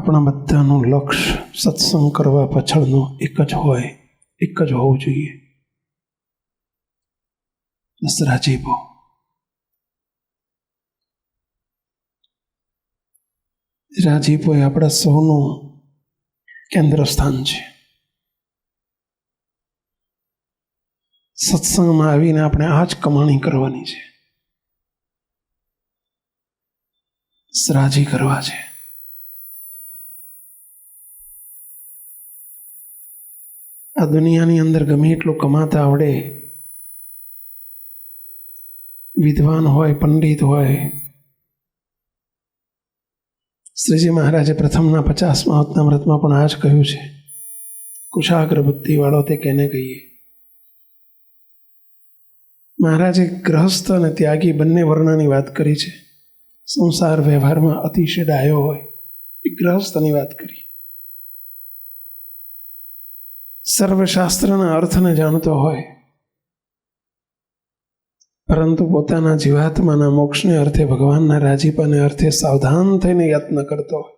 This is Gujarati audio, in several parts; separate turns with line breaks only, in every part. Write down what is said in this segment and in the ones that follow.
આપણા બધાનું લક્ષ્ય સત્સંગ કરવા પાછળનું એક જ હોવું જોઈએ, બસ રાજીપો. રાજીપો એ આપણા સૌનું કેન્દ્ર સ્થાન છે. સત્સંગમાં આવીને આપણે આ જ કમાણી કરવાની છે, રાજી કરવા છે. આ દુનિયાની અંદર ગમે એટલું કમાતા આવડે, વિદ્વાન હોય, પંડિત હોય. શ્રીજી મહારાજે પ્રથમના 50મા અવતામૃતમાં પણ આ જ કહ્યું છે, કુશાગ્ર બુદ્ધિ વાળો તે કેને કહીએ. મહારાજે ગ્રહસ્થ અને ત્યાગી બંને વર્ણની વાત કરી છે. સંસાર વ્યવહારમાં અતિશય ડાયો હોય એ ગ્રહસ્થની વાત કરી. સર્વશાસ્ત્રના અર્થને જાણતો હોય, પરંતુ પોતાના જીવાત્માના મોક્ષને અર્થે, ભગવાનના રાજીપાને અર્થે સાવધાન થઈને યત્ન કરતો હોય.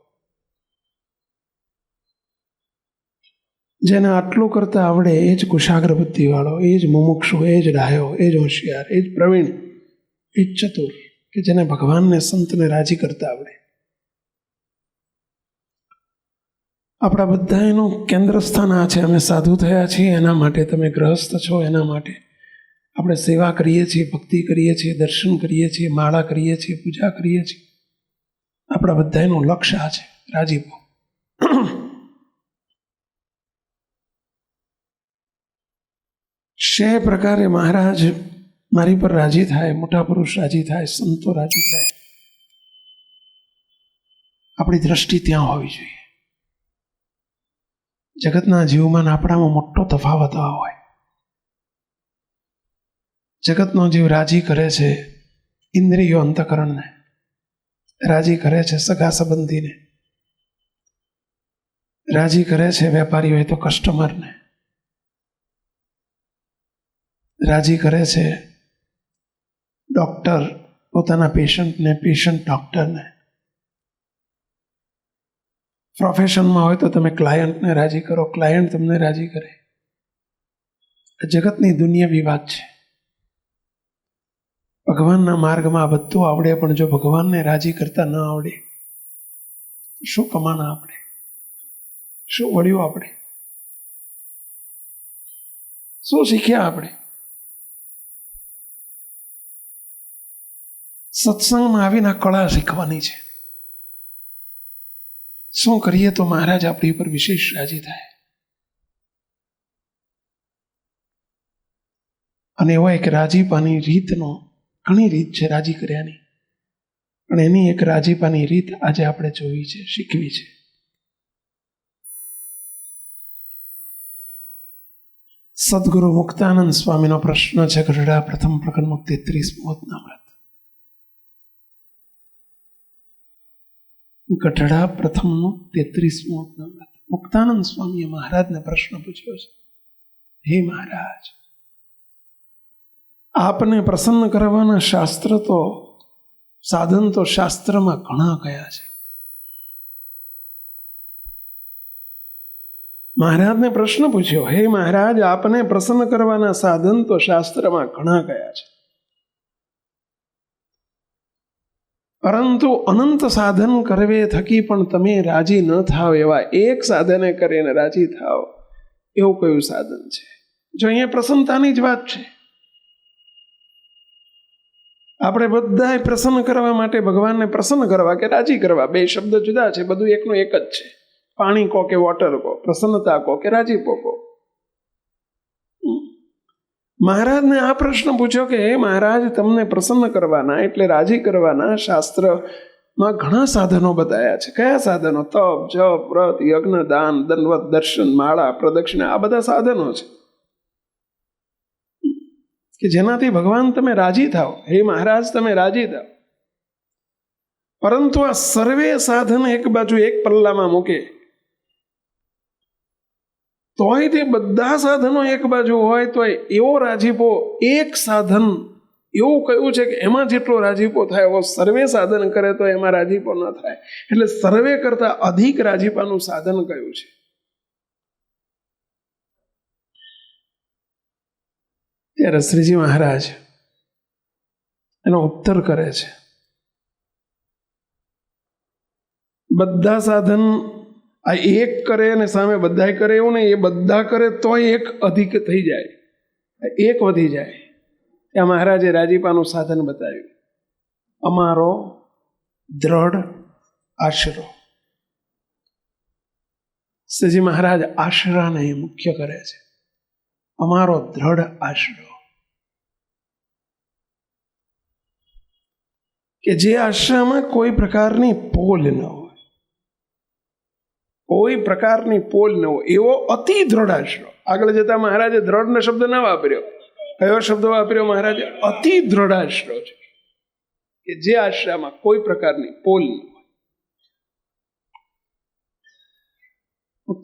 જેને આટલું કરતા આવડે એ જ કુશાગ્ર બુદ્ધિવાળો, એ જ મુમુક્ષુ, એ જ ડાયો, એ જ હોશિયાર, એ જ પ્રવીણ, એ જ ચતુર, કે જેને ભગવાનને, સંતને રાજી કરતા આવડે. આપણા બધા એનું કેન્દ્ર સ્થાન આ છે. અમે સાધુ થયા છીએ એના માટે, તમે ગ્રહસ્થ છો એના માટે. આપણે સેવા કરીએ છીએ, ભક્તિ કરીએ છીએ, દર્શન કરીએ છીએ, માળા કરીએ છીએ, પૂજા કરીએ છીએ. આપણા બધાનું લક્ષ્ય આ છે, રાજીપો. શે પ્રકારે મહારાજ મારી પર રાજી થાય, મોટા પુરુષ રાજી થાય, સંતો રાજી થાય, આપણી દ્રષ્ટિ ત્યાં હોવી જોઈએ. જગતના જીવમાં આપણામાં મોટો તફાવત હોય. જગતનો જીવ રાજી કરે છે ઇન્દ્રિયો અંતકરણને, રાજી કરે છે સગા સંબંધીને, રાજી કરે છે વેપારી હોય તો કસ્ટમરને, રાજી કરે છે ડૉક્ટર પોતાના પેશન્ટને, પેશન્ટ ડૉક્ટરને. પ્રોફેશનમાં હોય તો તમે ક્લાયન્ટને રાજી કરો, ક્લાયન્ટ તમને રાજી કરે. જગતની દુનિયાવી વાત છે. ભગવાનના માર્ગમાં આ બધું આવડે, પણ જો ભગવાનને રાજી કરતા ન આવડે તો શું કમાના આપણે? શું વળ્યું આપણે? શું શીખ્યા આપણે? સત્સંગમાં આવીને કળા શીખવાની છે. શું કરીએ તો મહારાજ આપણી ઉપર વિશેષ રાજી થાય? અને એવો એક રાજીપાની રીતનો, ઘણી રીત છે રાજી કર્યાની, પણ એની એક રાજીપાની રીત આજે આપણે જોવી છે, શીખવી છે. સદગુરુ મુક્તાનંદ સ્વામીનો પ્રશ્ન છે, ગઢડા પ્રથમ પ્રકરણનું 33મું અવતામૃત. ગઢડા પ્રથમનું 33મું અવતામૃત. મુક્તાનંદ સ્વામીએ મહારાજને પ્રશ્ન પૂછ્યો છે, હે મહારાજ, આપને પ્રસન્ન કરવાના શાસ્ત્ર તો, સાધન તો શાસ્ત્રમાં ઘણા કયા છે. મહારાજને પ્રશ્ન પૂછ્યો, હે મહારાજ, આપને પ્રસન્ન કરવાના સાધન તો શાસ્ત્રમાં ઘણા કયા છે, પરંતુ અનંત સાધન કરવે થકી પણ તમે રાજી ન થાવ એવા એક સાધને કરીને રાજી થાવ એવું કયું સાધન છે? જો અહીંયા પ્રસન્નતાની જ વાત છે. આપણે બધા પ્રસન્ન કરવા માટે, ભગવાનને પ્રસન્ન કરવા કે રાજી કરવા, બે શબ્દ જુદા છે, બધું એકનું એક જ છે. પાણી કહો કે વોટર કહો, પ્રસન્નતા કહો કે રાજીપો કહો. મહારાજને આ પ્રશ્ન પૂછ્યો કે હે મહારાજ, તમને પ્રસન્ન કરવાના એટલે રાજી કરવાના શાસ્ત્રમાં ઘણા સાધનો બતાવ્યા છે. કયા સાધનો? તપ, જપ, વ્રત, યજ્ઞ, દાન, દંડવત, દર્શન, માળા, પ્રદક્ષિણા, આ બધા સાધનો છે કે જેનાથી ભગવાન તમે રાજી થાવ. હે મહારાજ, તમે રાજી થાવ. પરંતુ આ સર્વે સાધન એક બાજુ એક પલ્લામાં મૂકે તોય તે બધા સાધનો એક બાજુ હોય તો એવો રાજીપો એક સાધન એવું કહ્યું છે કે એમાં જેટલો રાજીપો થાય એવો સર્વે સાધન કરે તો એમાં રાજીપો ન થાય. એટલે સર્વે કરતા અધિક રાજીપાનું સાધન કયું છે? ત્યારે શ્રીજી મહારાજ એનો ઉત્તર કરે છે. બધા સાધન આ એક કરે અને સામે બધા કરે એવું નહીં, એ બધા કરે તોય એક અધિક થઈ જાય, એક વધી જાય. ત્યાં મહારાજે રાજીપાનું સાધન બતાવ્યું, અમારો દ્રઢ આશરો. શ્રીજી મહારાજ આશરાને મુખ્ય કરે છે, અમારો દ્રઢ આશરો, કે જે આશ્રયમાં કોઈ પ્રકારની પોલ ન હોય, કોઈ પ્રકારની પોલ ન હોય એવો અતિ દ્રઢ આશરો. આગળ જતા મહારાજે દ્રઢ શબ્દ ના વાપર્યો, કયો શબ્દ વાપર્યો મહારાજે? અતિ દ્રઢ આશરો છે, કે જે આશ્રયમાં કોઈ પ્રકારની પોલ ન હોય.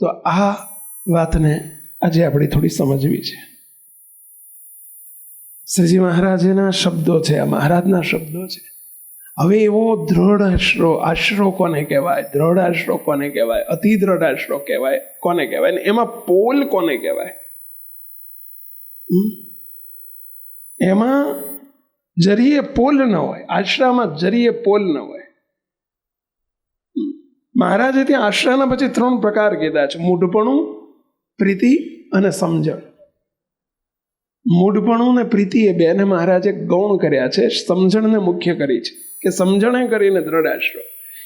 તો આ વાતને આજે આપણે થોડી સમજવી છે. શ્રીજી મહારાજના શબ્દો છે, આ મહારાજના શબ્દો છે. હવે એવો દ્રઢ આશરો, આશરો કોને કહેવાય? દ્રઢ આશરો કોને કહેવાય? અતિ દ્રઢ આશરો કહેવાય કોને કહેવાય? ને એમાં પોલ કોને કહેવાય? એમાં જરીએ પોલ ન હોય, આશરામાં જરીએ પોલ ન હોય. મહારાજે ત્યાં આશરાના પછી 3 પ્રકાર કીધા છે: મૂઢપણું, પ્રીતિ અને સમજણ. મૂઢપણું ને પ્રીતિ એ બેને મહારાજે ગૌણ કર્યા છે, સમજણને મુખ્ય કરી છે. કે સમજણે કરીને દ્રઢ આશરો,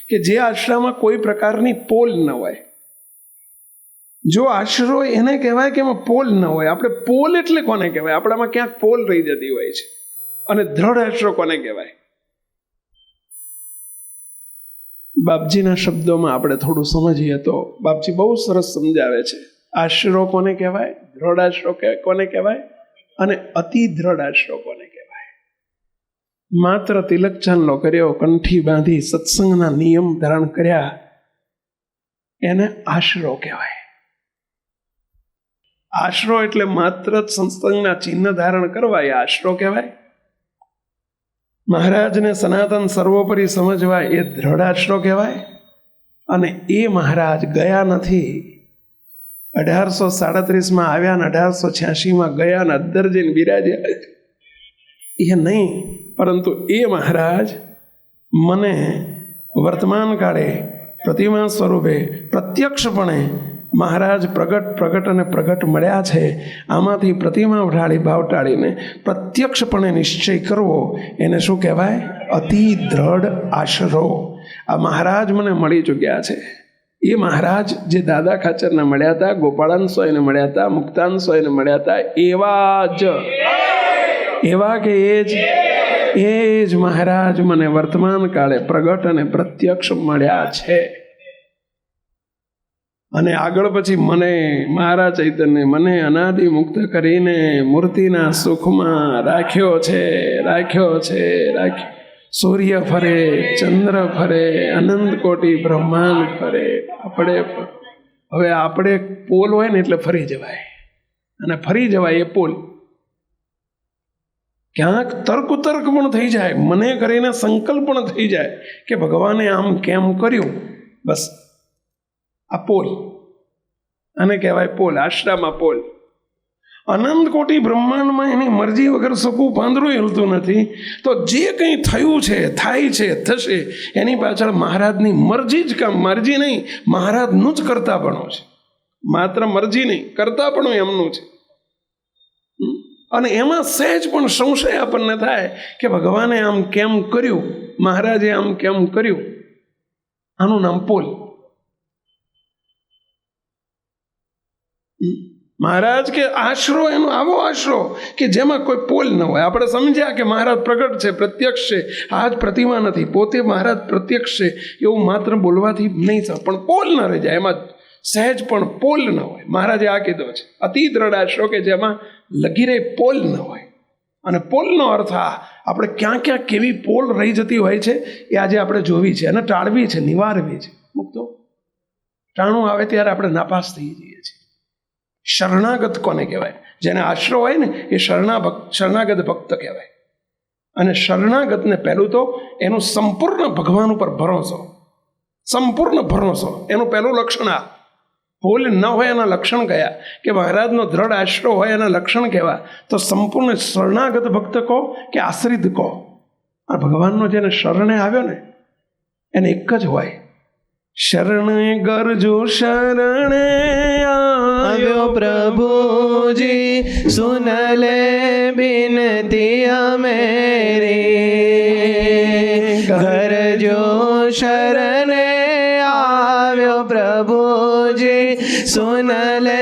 કે જે આશરામાં કોઈ પ્રકારની પોલ ન હોય. જો આશરો એને કહેવાય કે એમાં પોલ ન હોય. આપણે પોલ એટલે કોને કહેવાય? આપણામાં ક્યાંક પોલ રહી જતી હોય છે. અને દ્રઢ આશરો કોને કહેવાય? બાપજીના શબ્દોમાં આપણે થોડું સમજીએ તો બાપજી બહુ સરસ સમજાવે છે. આશરો કોને કહેવાય, દ્રઢ આશરો કોને કહેવાય, અને અતિ દ્રઢ આશરો કોને કહેવાય. માત્ર તિલક ચાંદલો કર્યો, કંઠી બાંધી સત્સંગના નિયમ ધારણ કર્યા, એને આશરો કહેવાય. આશરો એટલે માત્ર સત્સંગના ચિહ્ન ધારણ કરવા, એ આશરો કહેવાય. મહારાજને સનાતન સર્વોપરી સમજવા, એ દ્રઢ આશરો કહેવાય. અને એ મહારાજ ગયા નથી. 1837 આવ્યા ને 1886 ગયા ને અદ્દર જઈને બિરાજ્યા, એ નહીં. પરંતુ એ મહારાજ મને વર્તમાન કાળે પ્રતિમા સ્વરૂપે પ્રત્યક્ષપણે મહારાજ પ્રગટ અને પ્રગટ મળ્યા છે. આમાંથી પ્રતિમા ઢાળી ભાવ ટાળીને પ્રત્યક્ષપણે નિશ્ચય કરવો, એને શું કહેવાય? અતિ દ્રઢ આશરો. આ મહારાજ મને મળી ચૂક્યા છે. એ મહારાજ જે દાદા ખાચરને મળ્યા હતા, ગોપાળાન સ્વામીને મળ્યા હતા, મુક્તાન સ્વામીને મળ્યા હતા, એવા કે એ જ મહારાજ મને વર્તમાન કાળે પ્રગટ અને પ્રત્યક્ષ મળ્યા છે. અને આગળ પછી મને મહારાજ ચૈતન્ય મને અનાદિ મુક્ત કરીને મૂર્તિના સુખમાં રાખ્યો છે. સૂર્ય ફરે, ચંદ્ર ફરે, અનંત કોટી બ્રહ્માંડ ફરે. આપણે પોલ હોય ને એટલે ફરી જવાય, અને ફરી જવાય એ પોલ. ક્યાંક તર્ક પણ થઈ જાય, મને કરીને સંકલ્પ પણ થઈ જાય કે ભગવાને આમ કેમ કર્યું. બસ આ પોલ, આને કહેવાય પોલ. આશ્રામાં પોલ. અનંત કોટી બ્રહ્માંડમાં એની મરજી વગર સકું પાંદડું હિલતું નથી. તો જે કંઈ થયું છે, થાય છે, થશે, એની પાછળ મહારાજની મરજી જ કામ. મરજી નહીં, મહારાજનું જ કરતાપણું છે. માત્ર મરજી નહીં, કરતાપણું એમનું છે. અને એમાં સહેજ પણ સંશય આપણને થાય કે ભગવાને આમ કેમ કર્યું, મહારાજે આમ કેમ કર્યું. આનું નામ પોલ. મહારાજ કે આશરો એનો આવો આશરો કે જેમાં કોઈ પોલ ન હોય. આપણે સમજ્યા કે મહારાજ પ્રગટ છે, પ્રત્યક્ષ છે, આ જ પ્રતિમા નથી, પોતે મહારાજ પ્રત્યક્ષ છે એવું માત્ર બોલવાથી નહીં થાય, પણ પોલ ન રહી જાય, એમાં સહેજ પણ પોલ ન હોય. મહારાજે આ કીધો છે અતિ દ્રઢ આશરો, કે જેમાં લગીરે પોલ ન હોય. અને પોલનો અર્થ આપણે ક્યાં ક્યાં કેવી પોલ રહી જતી હોય છે એ આજે આપણે જોવી છે અને ટાળવી છે, નિવારવી છે. મુક્તો ટાણું આવે ત્યારે આપણે નાપાસ થઈ જઈએ છીએ. શરણાગત કોને કહેવાય? જેને આશરો હોય ને એ શરણાગત ભક્ત કહેવાય. અને શરણાગતને પહેલું તો એનું સંપૂર્ણ ભગવાન ઉપર ભરોસો, સંપૂર્ણ ભરોસો, એનું પહેલું લક્ષણ આ. ભૂલ ન હોય એના લક્ષણ કયા, કે મહારાજનો દ્રઢ આશરો હોય એના લક્ષણ કહેવા. તો સંપૂર્ણ શરણાગત ભક્ત કહો કે આશ્રિત કહો, આ ભગવાનનો જેને શરણે આવ્યો ને એને એક જ હોય, શરણે ગરજો શરણે આવ્યો
પ્રભુજી, સુન લે બિનતી અમેરી. ગરજો શરણે આવ્યો પ્રભુજી, સુન લે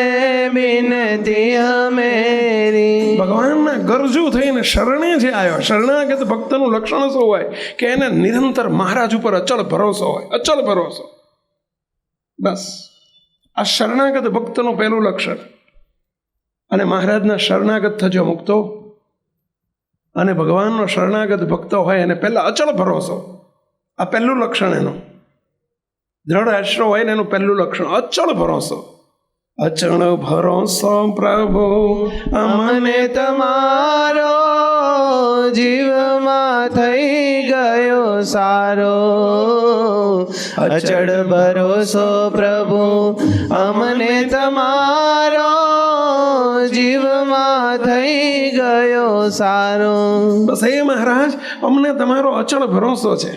બિનતી અમેરી.
ભગવાનના ગરજુ થઈને શરણે જે આવ્યો, શરણાગત ભક્તનું લક્ષણ શું હોય કે એને નિરંતર મહારાજ ઉપર અચળ ભરોસો હોય, અચળ ભરોસો. બસ આ શરણાગત ભક્તનું પહેલું લક્ષણ. અને મહારાજના શરણાગત થજો મુક્તો, અને ભગવાનનો શરણાગત ભક્ત હોય એને પહેલા અચળ ભરોસો, આ પહેલું લક્ષણ એનું. દ્રઢ આશરો હોય ને એનું પહેલું લક્ષણ અચળ ભરોસો. અચળ ભરોસો પ્રભુ
અમને તમારો, જીવમાં થઈ ગયો સારો. અચળ ભરોસો પ્રભુ અમને તમારો, જીવમાં થઈ ગયો સારો.
બસ એ મહારાજ અમને તમારો અચળ ભરોસો છે,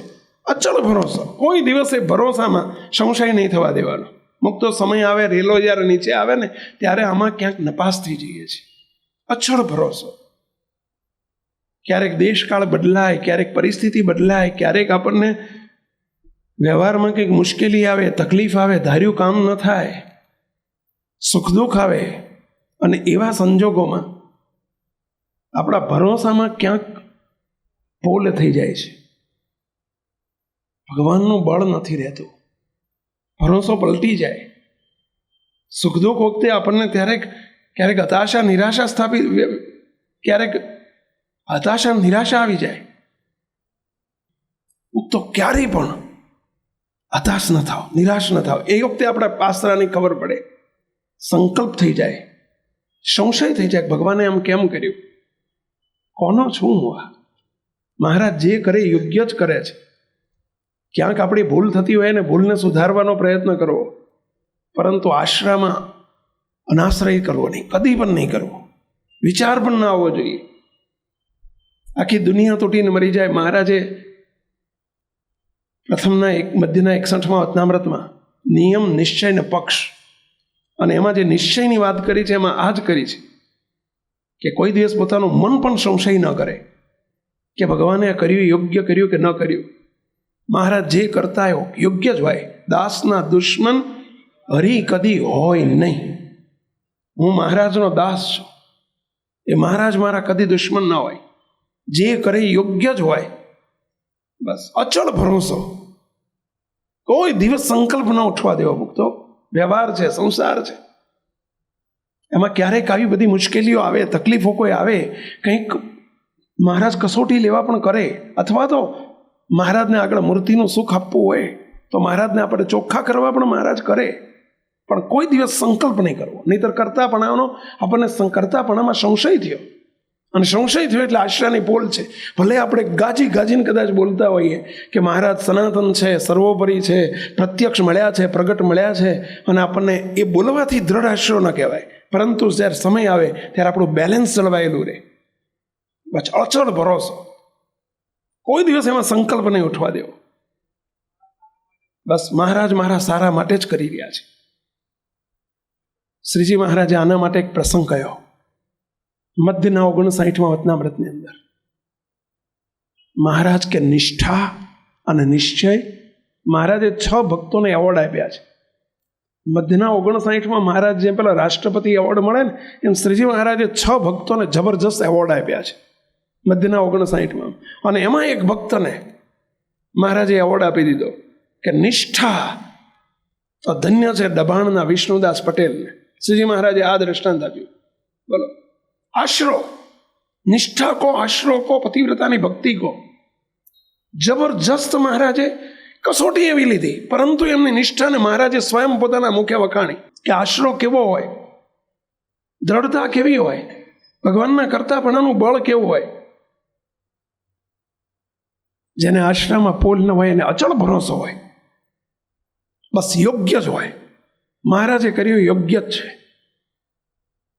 અચળ ભરોસો. કોઈ દિવસે ભરોસામાં સંશય નહીં થવા દેવાનો. મુક્તો સમય આવે, રેલો જ્યારે નીચે આવે ને ત્યારે આમાં ક્યાંક નપાસ થઈ જઈએ છીએ. અચળ ભરોસો. ક્યારેક દેશકાળ બદલાય, ક્યારેક પરિસ્થિતિ બદલાય, ક્યારેક આપણને વ્યવહારમાં કંઈક મુશ્કેલી આવે, તકલીફ આવે, ધાર્યું કામ ન થાય, સુખ દુઃખ આવે, અને એવા સંજોગોમાં આપણા ભરોસામાં ક્યાંક પોલ થઈ જાય છે. ભગવાનનું બળ નથી રહેતું, ભરોસો પલટી જાય. સુખ દુઃખ વખતે આપણને ક્યારેક હતાશા નિરાશા ક્યારેક હતાશા નિરાશા આવી જાય. તો ક્યારેય પણ હતાશ ન થાવ, નિરાશ ન થાવ. એ વખતે આપણા પાસરાની ખબર પડે, સંકલ્પ થઈ જાય, સંશય થઈ જાય, ભગવાને એમ કેમ કર્યું, કોનો છું હું? આ મહારાજ જે કરે યોગ્ય જ કરે છે. ક્યાંક આપણી ભૂલ થતી હોય ને ભૂલને સુધારવાનો પ્રયત્ન કરવો, પરંતુ આશ્રયમાં અનાશ્રય કરવો નહીં, કદી પણ નહીં કરવો. વિચાર પણ ના આવવો જોઈએ. આખી દુનિયા તૂટીને મરી જાય. મહારાજે પ્રથમના મધ્યના 61મા વચનામૃતમાં નિયમ, નિશ્ચય ને પક્ષ, અને એમાં જે નિશ્ચયની વાત કરી છે એમાં આ જ કરી છે કે કોઈ દિવસ પોતાનું મન પણ સંશય ન કરે કે ભગવાને આ કર્યું યોગ્ય કર્યું કે ન કર્યું. મહારાજ જે કરતા યોગ્ય જ હોય. દાસના દુશ્મન હરી કદી હોય નહીં. હું મહારાજનો દાસ છું, એ મહારાજ મારા કદી દુશ્મન ના હોય. જે કરે યોગ્ય જ હોય. બસ અચળ ભરોસો. કોઈ દિવસ સંકલ્પ ન ઉઠવા દેવો. મુક્તો વ્યવહાર છે, સંસાર છે, એમાં ક્યારેક આવી બધી મુશ્કેલીઓ આવે, તકલીફો કોઈ આવે, કંઈક મહારાજ કસોટી લેવા પણ કરે, અથવા તો મહારાજને આગળ મૂર્તિનું સુખ આપવું હોય તો મહારાજને આપણે ચોખ્ખા કરવા પણ મહારાજ કરે. પણ કોઈ દિવસ સંકલ્પ નહીં કરવો, નહીંતર આપણને કરતાપણામાં સંશય થયો, અને સંશય થયો એટલે આશ્રયની પોલ છે. ભલે આપણે ગાજીને કદાચ બોલતા હોઈએ કે મહારાજ સનાતન છે, સર્વોપરી છે, પ્રત્યક્ષ મળ્યા છે, પ્રગટ મળ્યા છે, અને આપણને એ બોલવાથી દ્રઢ આશ્રય ન કહેવાય, પરંતુ જ્યારે સમય આવે ત્યારે આપણું બેલેન્સ જળવાયેલું રહે. બસ અચળ ભરોસો. કોઈ દિવસ એમાં સંકલ્પ નહીં ઉઠવા દેવો. બસ મહારાજ મારા સારા માટે જ કરી રહ્યા છે. શ્રીજી મહારાજે આના માટે એક પ્રસંગ કહ્યો મધ્યના 59મા વચનામૃતની અંદર. મહારાજ કે નિષ્ઠા અને નિશ્ચય, મહારાજે 6 ભક્તોને એવોર્ડ આપ્યા છે. મધ્યના 59માં મહારાજ જેમ પેલા રાષ્ટ્રપતિ એવોર્ડ મળે ને, એમ શ્રીજી મહારાજે 6 ભક્તોને જબરજસ્ત એવોર્ડ આપ્યા છે મધ્યના 59માં. અને એમાં એક ભક્તને મહારાજે એવોર્ડ આપી દીધો કે નિષ્ઠા તો ધન્ય છે દબાણના વિષ્ણુદાસ પટેલને. શ્રીજી મહારાજે આ દ્રષ્ટાંત આપ્યું. બોલો, આશરો, નિષ્ઠા કો, આશરો કો, પતિવ્રતાની ભક્તિ કો. જબરજસ્ત મહારાજે કસોટી એવી લીધી, પરંતુ એમની નિષ્ઠાને મહારાજે સ્વયં પોતાના મુખે વખાણી કે આશરો કેવો હોય, દ્રઢતા કેવી હોય, ભગવાનના કરતાપણાનું બળ કેવું હોય. જેને આશ્રમમાં પોલ ન હોય એને અચળ ભરોસો હોય, બસ યોગ્ય જ હોય. મહારાજે કર્યું યોગ્ય જ છે.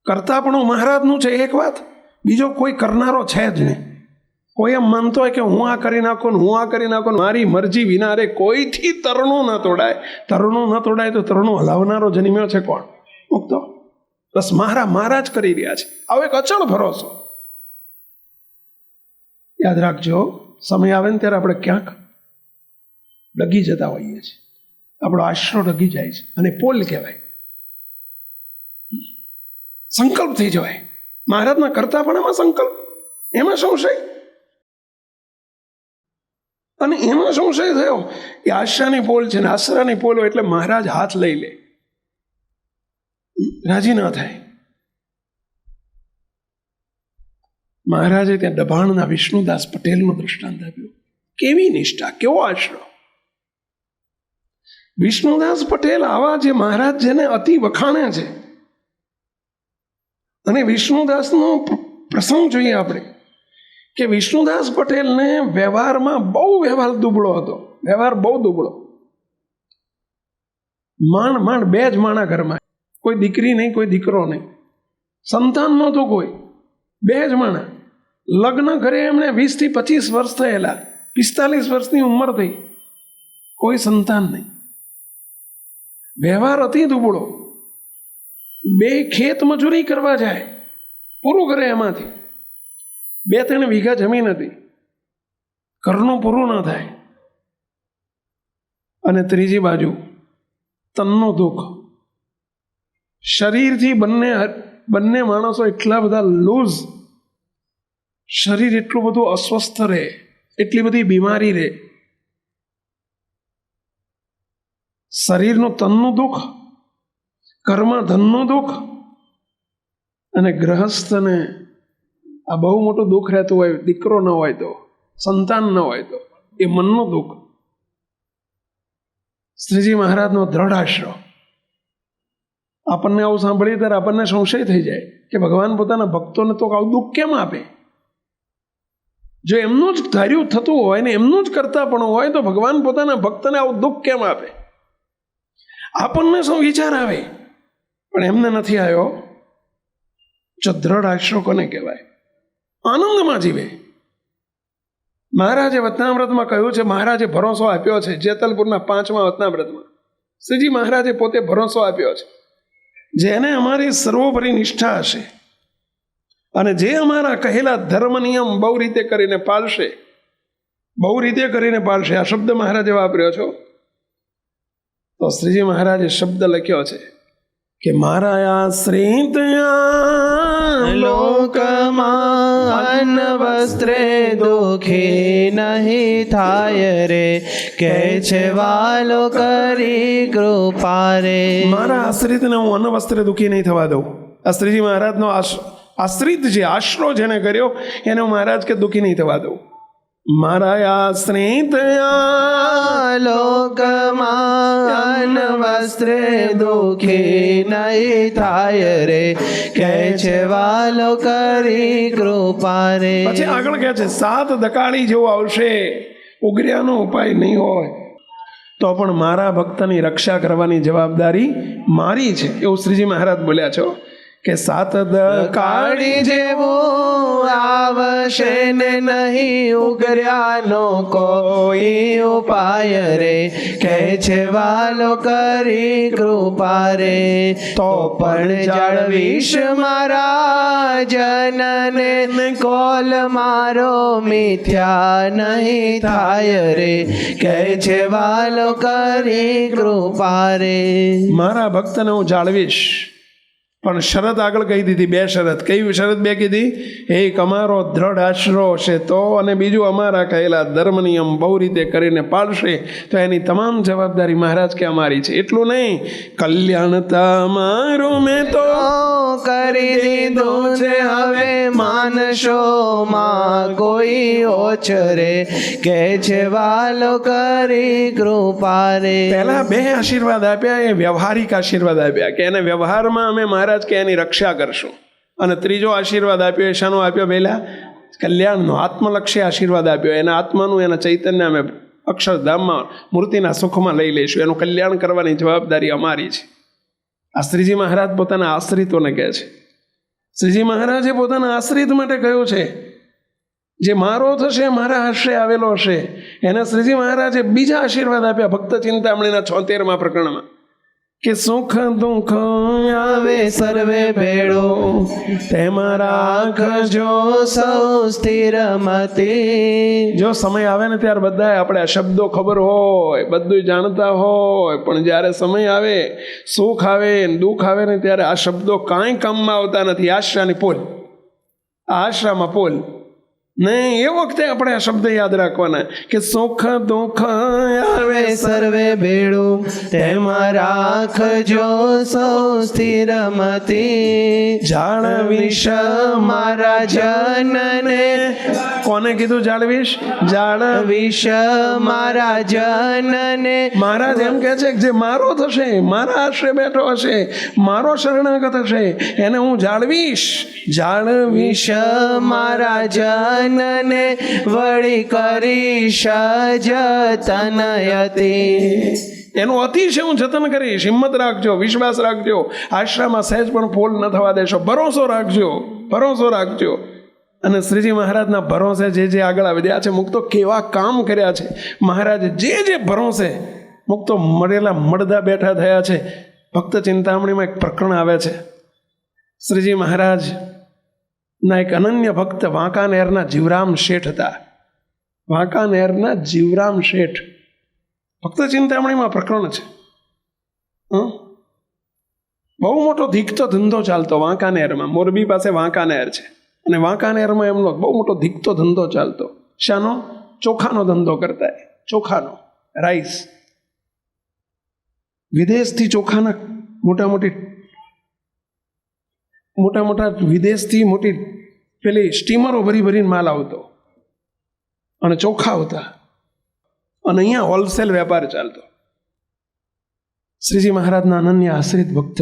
કરતાપણું મહારાજનું છે એક વાત, બીજો કોઈ કરનારો છે જ નહીં. કોઈ એમ માનતો હોય કે હું આ કરી નાખું ને હું આ કરી નાખું, મારી મરજી વિના રે કોઈથી તરણું ન તોડાય. તરણું ન તોડાય તો તરણું હલાવનારો જન્મ્યો છે કોણ? મુક્તો. બસ મહારાજ કરી રહ્યા છે. આવો એક અચળ ભરોસો. યાદ રાખજો, સમય આવે ને ત્યારે આપણે ક્યાંક ડગી જતા હોઈએ છીએ. આપણો આશરો ડગી જાય છે અને પોલ કહેવાય. સંકલ્પ થઈ જવાય. મહારાજના કરતાપણામાં સંકલ્પ, એમાં સંશય. અને એમાં સંશય થયો એ આશાની પોલ છે ને આશરાની પોલ હોય એટલે મહારાજ હાથ લઈ લે, રાજી ના થાય. મહારાજે ત્યાં દબાણના વિષ્ણુદાસ પટેલનું દૃષ્ટાંત આપ્યું. કેવી નિષ્ઠા, કેવો આશરો! વિષ્ણુદાસ પટેલ આવા જે મહારાજ જેને અતિ વખાણે છે. અને વિષ્ણુદાસનો પ્રસંગ જોઈએ આપણે કે વિષ્ણુદાસ પટેલને વ્યવહારમાં બહુ વ્યવહાર દુબળો હતો. વ્યવહાર બહુ દુબળો. માંડ 2 જ માણા ઘરમાં, કોઈ દીકરી નહીં, કોઈ દીકરો નહીં, સંતાન નહોતું કોઈ, 2 જ માણા. લગ્ન કરે એમણે 20 થી 25 વર્ષ થયેલા, 45 વર્ષની ઉંમર થઈ, કોઈ સંતાન નહીં. વ્યવહાર અતિ દુબળો. 2 ખેત મજૂરી કરવા જાય, પૂરું કરે એમાંથી. 2-3 વીઘા જમીન હતી, ઘરનું પૂરું ન થાય. અને ત્રીજી બાજુ તનનું દુઃખ. શરીરથી બંને માણસો એટલા બધા લૂઝ, શરીર એટલું બધું અસ્વસ્થ રહે, એટલી બધી બીમારી રહે. શરીરનું તનનું દુઃખ, ઘરમાં ધનનું દુઃખ, અને ગ્રહસ્થને આ બહુ મોટું દુઃખ રહેતું હોય. દીકરો ન હોય તો, સંતાન ન હોય તો, એ મનનું દુઃખ. શ્રીજી મહારાજનો દ્રઢ આશરો. આપણને આવું સાંભળીએ ત્યારે આપણને સંશય થઈ જાય કે ભગવાન પોતાના ભક્તોને તો આવું દુઃખ કેમ આપે? જો એમનું જ ધાર્યું થતું હોય ને એમનું જ કરતા પણ હોય તો ભગવાન પોતાના ભક્તને આવું દુઃખ કેમ આપે? આપણને શું વિચાર આવે? પણ એમને નથી આવ્યો. જો દ્રઢ આશરો કોને કહેવાય? આનંદમાં જીવે. મહારાજે વતનામૃતમાં કહ્યું છે, મહારાજે ભરોસો આપ્યો છે. જેતલપુરના 5મા વતનામૃતમાં શ્રીજી મહારાજે પોતે ભરોસો આપ્યો છે, જેને અમારી સર્વોપરી નિષ્ઠા હશે અને જે અમારા કહેલા ધર્મ નિયમ બહુ રીતે કરીને પાળશે. બહુ રીતે કરીને પાળશે, આ શબ્દ મહારાજે વાપર્યો છો. તો શ્રીજી મહારાજે શબ્દ લખ્યો છે કે મારા આશ્રિત
લોકમાં વસ્ત્રે દુઃખી નહીં થાય રે, કે છે વાલો કરી કૃપા રે.
મારા આશ્રિતને હું અન્ન વસ્ત્રે દુઃખી નહીં થવા દઉં. આ શ્રીજી મહારાજનો આશ્રિત જે આશરો જેને કર્યો એને હું મહારાજ કે દુઃખી નહીં થવા દઉં. મારા આશ્રિત
લોકમાં વસ્ત્રે દુઃખી નહીં થાય રે, કે છે વાલો કરી કૃપા રે.
પછી આગળ કહે છે 7 દકાળી જેવો આવશે, ઉગર્યાનો ઉપાય નહીં હોય તો પણ મારા ભક્તની રક્ષા કરવાની જવાબદારી મારી છે, એવું શ્રીજી મહારાજ બોલ્યા છો કે 7 દકાળી
જેવું આવશે ને નહીં ઉગર્યાનો કોઈ ઉપાય રે, કે છે વાલો કરી કૃપા રે. તો પણ જાળવીશ મારા જનને, કોલ મારો મિથ્યા નહીં થાય રે, કે છે વાલો કરી કૃપા રે.
મારા ભક્તને હું જાળવીશ, પણ શરત આગળ કહી દીધી, 2 શરત. કઈ શરત 2 કીધી? એક અમારો દ્રઢ આશરો છે તો, અને બીજું અમારા કહેલા ધર્મ નિયમ બહુ રીતે કરીને પાળશે તો એની તમામ જવાબદારી મહારાજ કે અમારી છે. એટલું નહીં, કલ્યાણ તમારું મેં તો
કરી દીધું છે, હવે માનશોમાં કોઈ ઓછ રે, કે છે વાલો કરી કૃપા રે.
પહેલા 2 આશીર્વાદ આપ્યા, એ વ્યવહારિક આશીર્વાદ આપ્યા કે એને વ્યવહારમાં અમે મહારાજ કે એની રક્ષા કરશું. અને ત્રીજો આશીર્વાદ આપ્યો, એ શાનો આપ્યો? પહેલા કલ્યાણનો આત્મલક્ષ્ય આશીર્વાદ આપ્યો. એના આત્માનું એના ચૈતન્ય અમે અક્ષરધામમાં મૂર્તિના સુખમાં લઈ લઈશું. એનું કલ્યાણ કરવાની જવાબદારી અમારી છે. આ શ્રીજી મહારાજ પોતાના આશ્રિતોને કહે છે. શ્રીજી મહારાજે પોતાના આશ્રિત માટે કહ્યું છે, જે મારો થશે, મારા આશ્રય આવેલો હશે, એને શ્રીજી મહારાજે બીજા આશીર્વાદ આપ્યા ભક્ત ચિંતામણીના 76મા પ્રકરણમાં કે સુખ દુઃખ
આવે સર્વે ભેળો, તેમાં રાખજો સૌ સ્થિર મતિ.
જો સમય આવે ને ત્યારે બધા આપણે આ શબ્દો ખબર હોય, બધું જાણતા હોય, પણ જ્યારે સમય આવે, સુખ આવે દુઃખ આવે ને ત્યારે આ શબ્દો કાંઈ કામમાં આવતા નથી. આશરાની પોલ, આ આશરામાં પોલ નહીં. એ વખતે આપણે આ શબ્દ યાદ રાખવાના કે સુખ દુઃખ આવે
સર્વે ભેળું, તેમાં રાખજો સૌ સ્થિર મતિ.
જાળવીશ
મારા જનને,
કોને કીધું જાળવીશ?
જાળવીશ મારા જનને.
મહારાજ એમ કહે છે કે જે મારો થશે, મારા આશ્રય બેઠો હશે, મારો શરણાગત હશે, એને હું જાળવીશ. જાળવીશ
મારા જનને, વળી કરીશ જતન યતિ.
એનું અતિશય હું જતન કરીશ. હિંમત રાખજો, વિશ્વાસ રાખજો, આશ્રમમાં સહેજ પણ ફોલ ન થવા દેશો. ભરોસો રાખજો, ભરોસો રાખજો. અને શ્રીજી મહારાજના ભરોસે જે આગળ વધ્યા છે, મુક્તો કેવા કામ કર્યા છે. મહારાજે જે ભરોસે મુક્તો મળેલા મળદા બેઠા થયા છે. ભક્ત ચિંતામણીમાં એક પ્રકરણ આવે છે. શ્રીજી મહારાજના એક અનન્ય ભક્ત વાંકાનેરના જીવરામ શેઠ હતા. વાંકાનેરના જીવરામ શેઠ ભક્ત ચિંતામણીમાં પ્રકરણ છે. બહુ મોટો ધીકતો ધંધો ચાલતો વાંકાનેરમાં. મોરબી પાસે વાંકાનેર છે અને વાંકાનેરમાં એમનો બહુ મોટો ધીકતો ધંધો ચાલતો. શાનો? ચોખાનો ધંધો કરતા. ચોખાનો, રાઈસ. વિદેશથી ચોખાના મોટા વિદેશથી મોટી પેલી સ્ટીમરો ભરીને માલ આવતો અને ચોખા આવતા અને અહીંયા હોલસેલ વેપાર ચાલતો. શ્રીજી મહારાજના અનન્ય આશ્રિત ભક્ત,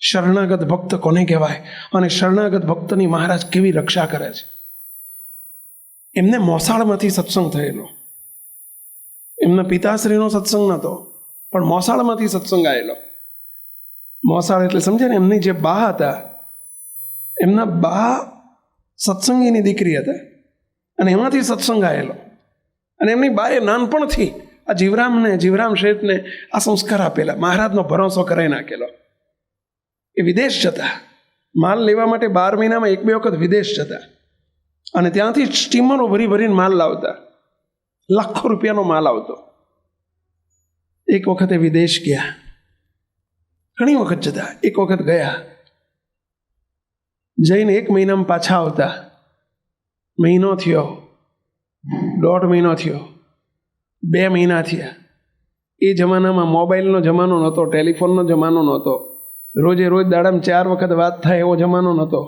શરણાગત ભક્ત કોને કહેવાય અને શરણાગત ભક્તની મહારાજ કેવી રક્ષા કરે છે. એમને મોસાળમાંથી સત્સંગ થયેલો. એમના પિતાશ્રીનો સત્સંગ નહોતો, પણ મોસાળમાંથી સત્સંગ આવેલો. મોસાળ એટલે સમજે ને, એમની જે બા હતા, એમના બા સત્સંગીની દીકરી હતા અને એમાંથી સત્સંગ આવેલો. અને એમની બાએ નાનપણથી આ જીવરામ શેઠને આ સંસ્કાર આપેલા, મહારાજનો ભરોસો કરાવી નાખેલો. એ વિદેશ જતા, માલ લેવા માટે 12 મહિનામાં 1-2 વખત વિદેશ જતા અને ત્યાંથી સ્ટીમરો ભરીને માલ લાવતા. લાખો રૂપિયાનો માલ આવતો. એક વખતે વિદેશ ગયા, ઘણી વખત જતા. એક વખત ગયા, જઈને 1 મહિનામાં પાછા આવતા. મહિનો થયો, 1.5 મહિનો થયો, 2 મહિના થયા. એ જમાનામાં મોબાઈલનો જમાનો નહોતો, ટેલિફોનનો જમાનો નહોતો, રોજ દાડામાં 4 વખત વાત થાય એવો જમાનો નહોતો.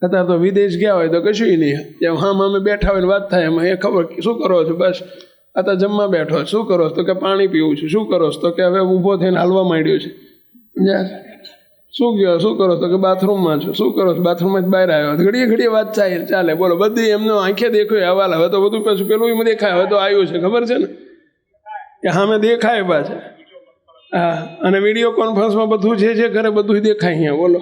અત્યારે તો વિદેશ ગયા હોય તો કશું નહીં, જેમ અમે બેઠા હોય વાત થાય એમાં એ ખબર શું કરો છો, બસ અત્યારે જમવા બેઠો. શું કરો છો? તો કે પાણી પીવું છું. શું કરો છો? તો કે હવે ઊભો થઈને હાલવા માંડ્યો છે. શું કહો? શું કરો? તો કે બાથરૂમમાં છું. શું કરો છો? બાથરૂમમાં જ બહાર આવ્યો. ઘડીએ વાત ચાલે. બોલો, બધી એમનો આંખે દેખ્યો હવાલ. હવે તો બધું પાછું પેલું દેખાય. હવે તો આવ્યું છે, ખબર છે ને, કે સામે દેખાય પાછા. હા, અને વિડીયો કોન્ફરન્સમાં બધું જે કરે બધું દેખાય અહીંયા. બોલો,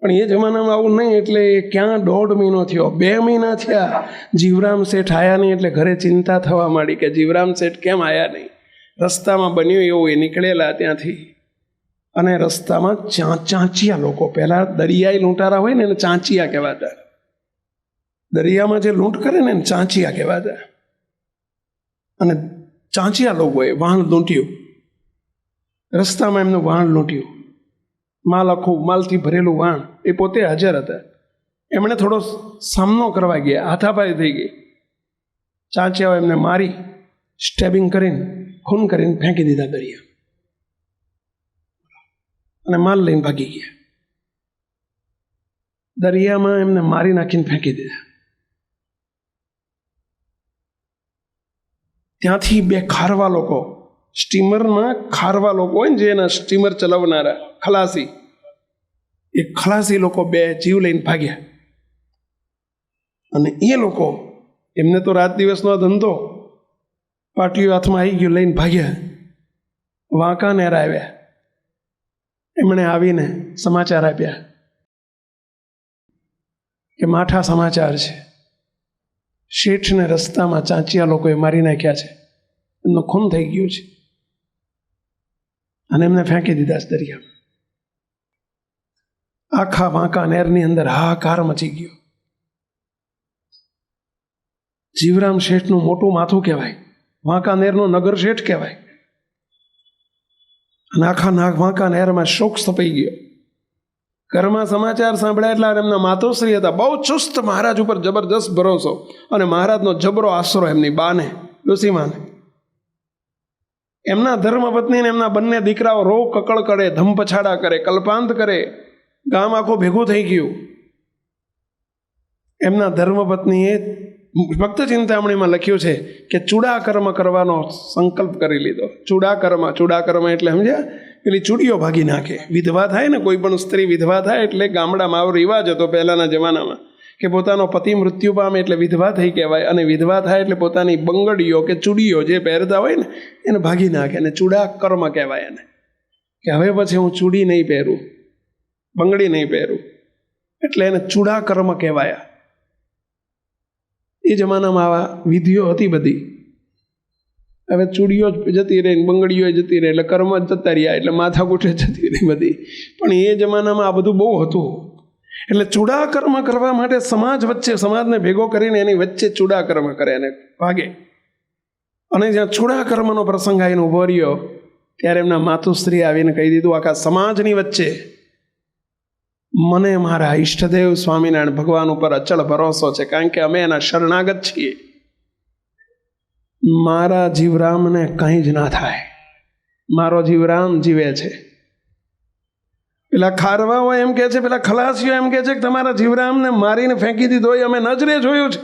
પણ એ જમાનામાં આવું નહીં. એટલે ક્યાં 1.5 મહિનો થયો, 2 મહિના થયા, જીવરામ શેઠ આવ્યા નહીં. એટલે ઘરે ચિંતા થવા માંડી કે જીવરામ શેઠ કેમ આવ્યા નહીં. રસ્તામાં બન્યું એવું, એ નીકળેલા ત્યાંથી અને રસ્તામાં ચાંચિયા લોકો, પહેલાં દરિયાઈ લૂંટારા હોય ને એને ચાંચિયા કહેવાતા. દરિયામાં જે લૂંટ કરે ને એને ચાંચિયા કહેવાતા. અને ચાંચિયા લોકોએ વાહન લૂંટ્યું. રસ્તામાં એમનું વાહન લૂંટ્યું. માલથી ભરેલું વાહન. એ પોતે હાજર હતા. એમણે થોડો સામનો કરવા ગયા, હાથાપાઈ થઈ ગઈ. ચાંચિયાઓ એમને મારી, સ્ટેબિંગ કરીને, ખૂન કરીને ફેંકી દીધા દરિયા અને માલ લઈને ભાગી ગયા. દરિયામાં એમને મારી નાખીને ફેંકી દીધા. ત્યાંથી 2 ખારવા લોકો, સ્ટીમરમાં ખારવા લોકો હોય ને, જે એના સ્ટીમર ચલાવનારા ખલાસી, એ ખલાસી લોકો 2 જીવ લઈને ભાગ્યા. અને એ લોકો, એમને તો રાત દિવસનો ધંધો, પાટિયું હાથમાં આવી ગયું લઈને ભાગ્યા. વાંકાનેર આવ્યા. એમણે આવીને સમાચાર આપ્યા કે માઠા સમાચાર છે, શેઠને રસ્તામાં ચાંચિયા લોકોએ મારી નાખ્યા છે, એમનું ખૂન થઈ ગયું છે અને એમને ફેંકી દીધા છે દરિયામાં. આખા વાંકાનેરની અંદર હાહાકાર મચી ગયો. જીવરામ શેઠનું મોટું માથું કહેવાય, વાંકાનેરનો નગર શેઠ કહેવાય. અને આખા વાંકાનેરમાં શોક સ્થપાઈ ગયો. ઘરમાં સમાચાર સાંભળ્યા એટલે એમના માતોશ્રી હતા, બહુ ચુસ્ત, મહારાજ ઉપર જબરદસ્ત ભરોસો, અને મહારાજનો જબરો આશરો એમની બાને, ડોસીમાને. એમના ધર્મપત્નીને એમના બંને દીકરાઓ રો કકળ કરે, ધમપછાડા કરે, કલ્પાંત કરે, ગામ આખું ભેગું થઈ ગયું. એમના ધર્મપત્નીએ ભક્ત ચિંતામણીમાં લખ્યું છે કે ચૂડાકર્મ કરવાનો સંકલ્પ કરી લીધો. ચૂડાકર્મ એટલે સમજ્યા, પેલી ચૂડીઓ ભાગી નાખે. વિધવા થાય ને, કોઈ પણ સ્ત્રી વિધવા થાય એટલે ગામડામાં આવો રિવાજ હતો પહેલાંના જમાનામાં કે પોતાનો પતિ મૃત્યુ પામે એટલે વિધવા થઈ કહેવાય, અને વિધવા થાય એટલે પોતાની બંગડીઓ કે ચૂડીઓ જે પહેરતા હોય ને એને ભાગી નાખે, અને ચૂડાકર્મ કહેવાય એને, કે હવે પછી હું ચૂડી નહીં પહેરું, બંગડી નહીં પહેરું, એટલે એને ચૂડાકર્મ કહેવાયા. એ જમાનામાં આવા વિધિઓ હતી બધી. હવે ચૂડીઓ જ જતી રહી, બંગડીઓ જતી રહી, એટલે કર્મ જ જતા રહ્યા, એટલે માથાકૂઠે જતી રહી બધી. પણ એ જમાનામાં આ બધું બહુ હતું. એટલે ચૂડાકર્મ કરવા માટે સમાજ વચ્ચે, સમાજને ભેગો કરીને એની વચ્ચે ચૂડાકર્મ કરે અને ભાગે. અને જ્યાં ચૂડાકર્મનો પ્રસંગ આવીને ઉભો રહ્યો ત્યારે એમના માતુશ્રી આવીને કહી દીધું, આખા સમાજની વચ્ચે મને મારા ઈષ્ટદેવ સ્વામિનારાયણ ભગવાન ઉપર અચળ ભરોસો છે, કારણ કે અમે એના શરણાગત છીએ. મારા જીવરામને કંઈ જ ના થાય, મારો જીવરામ જીવે છે. પેલા ખારવાઓ એમ કહે છે, પેલા ખલાસીઓ એમ કહે છે કે તમારા જીવરામને મારીને ફેંકી દીધો એ અમે નજરે જોયું છે.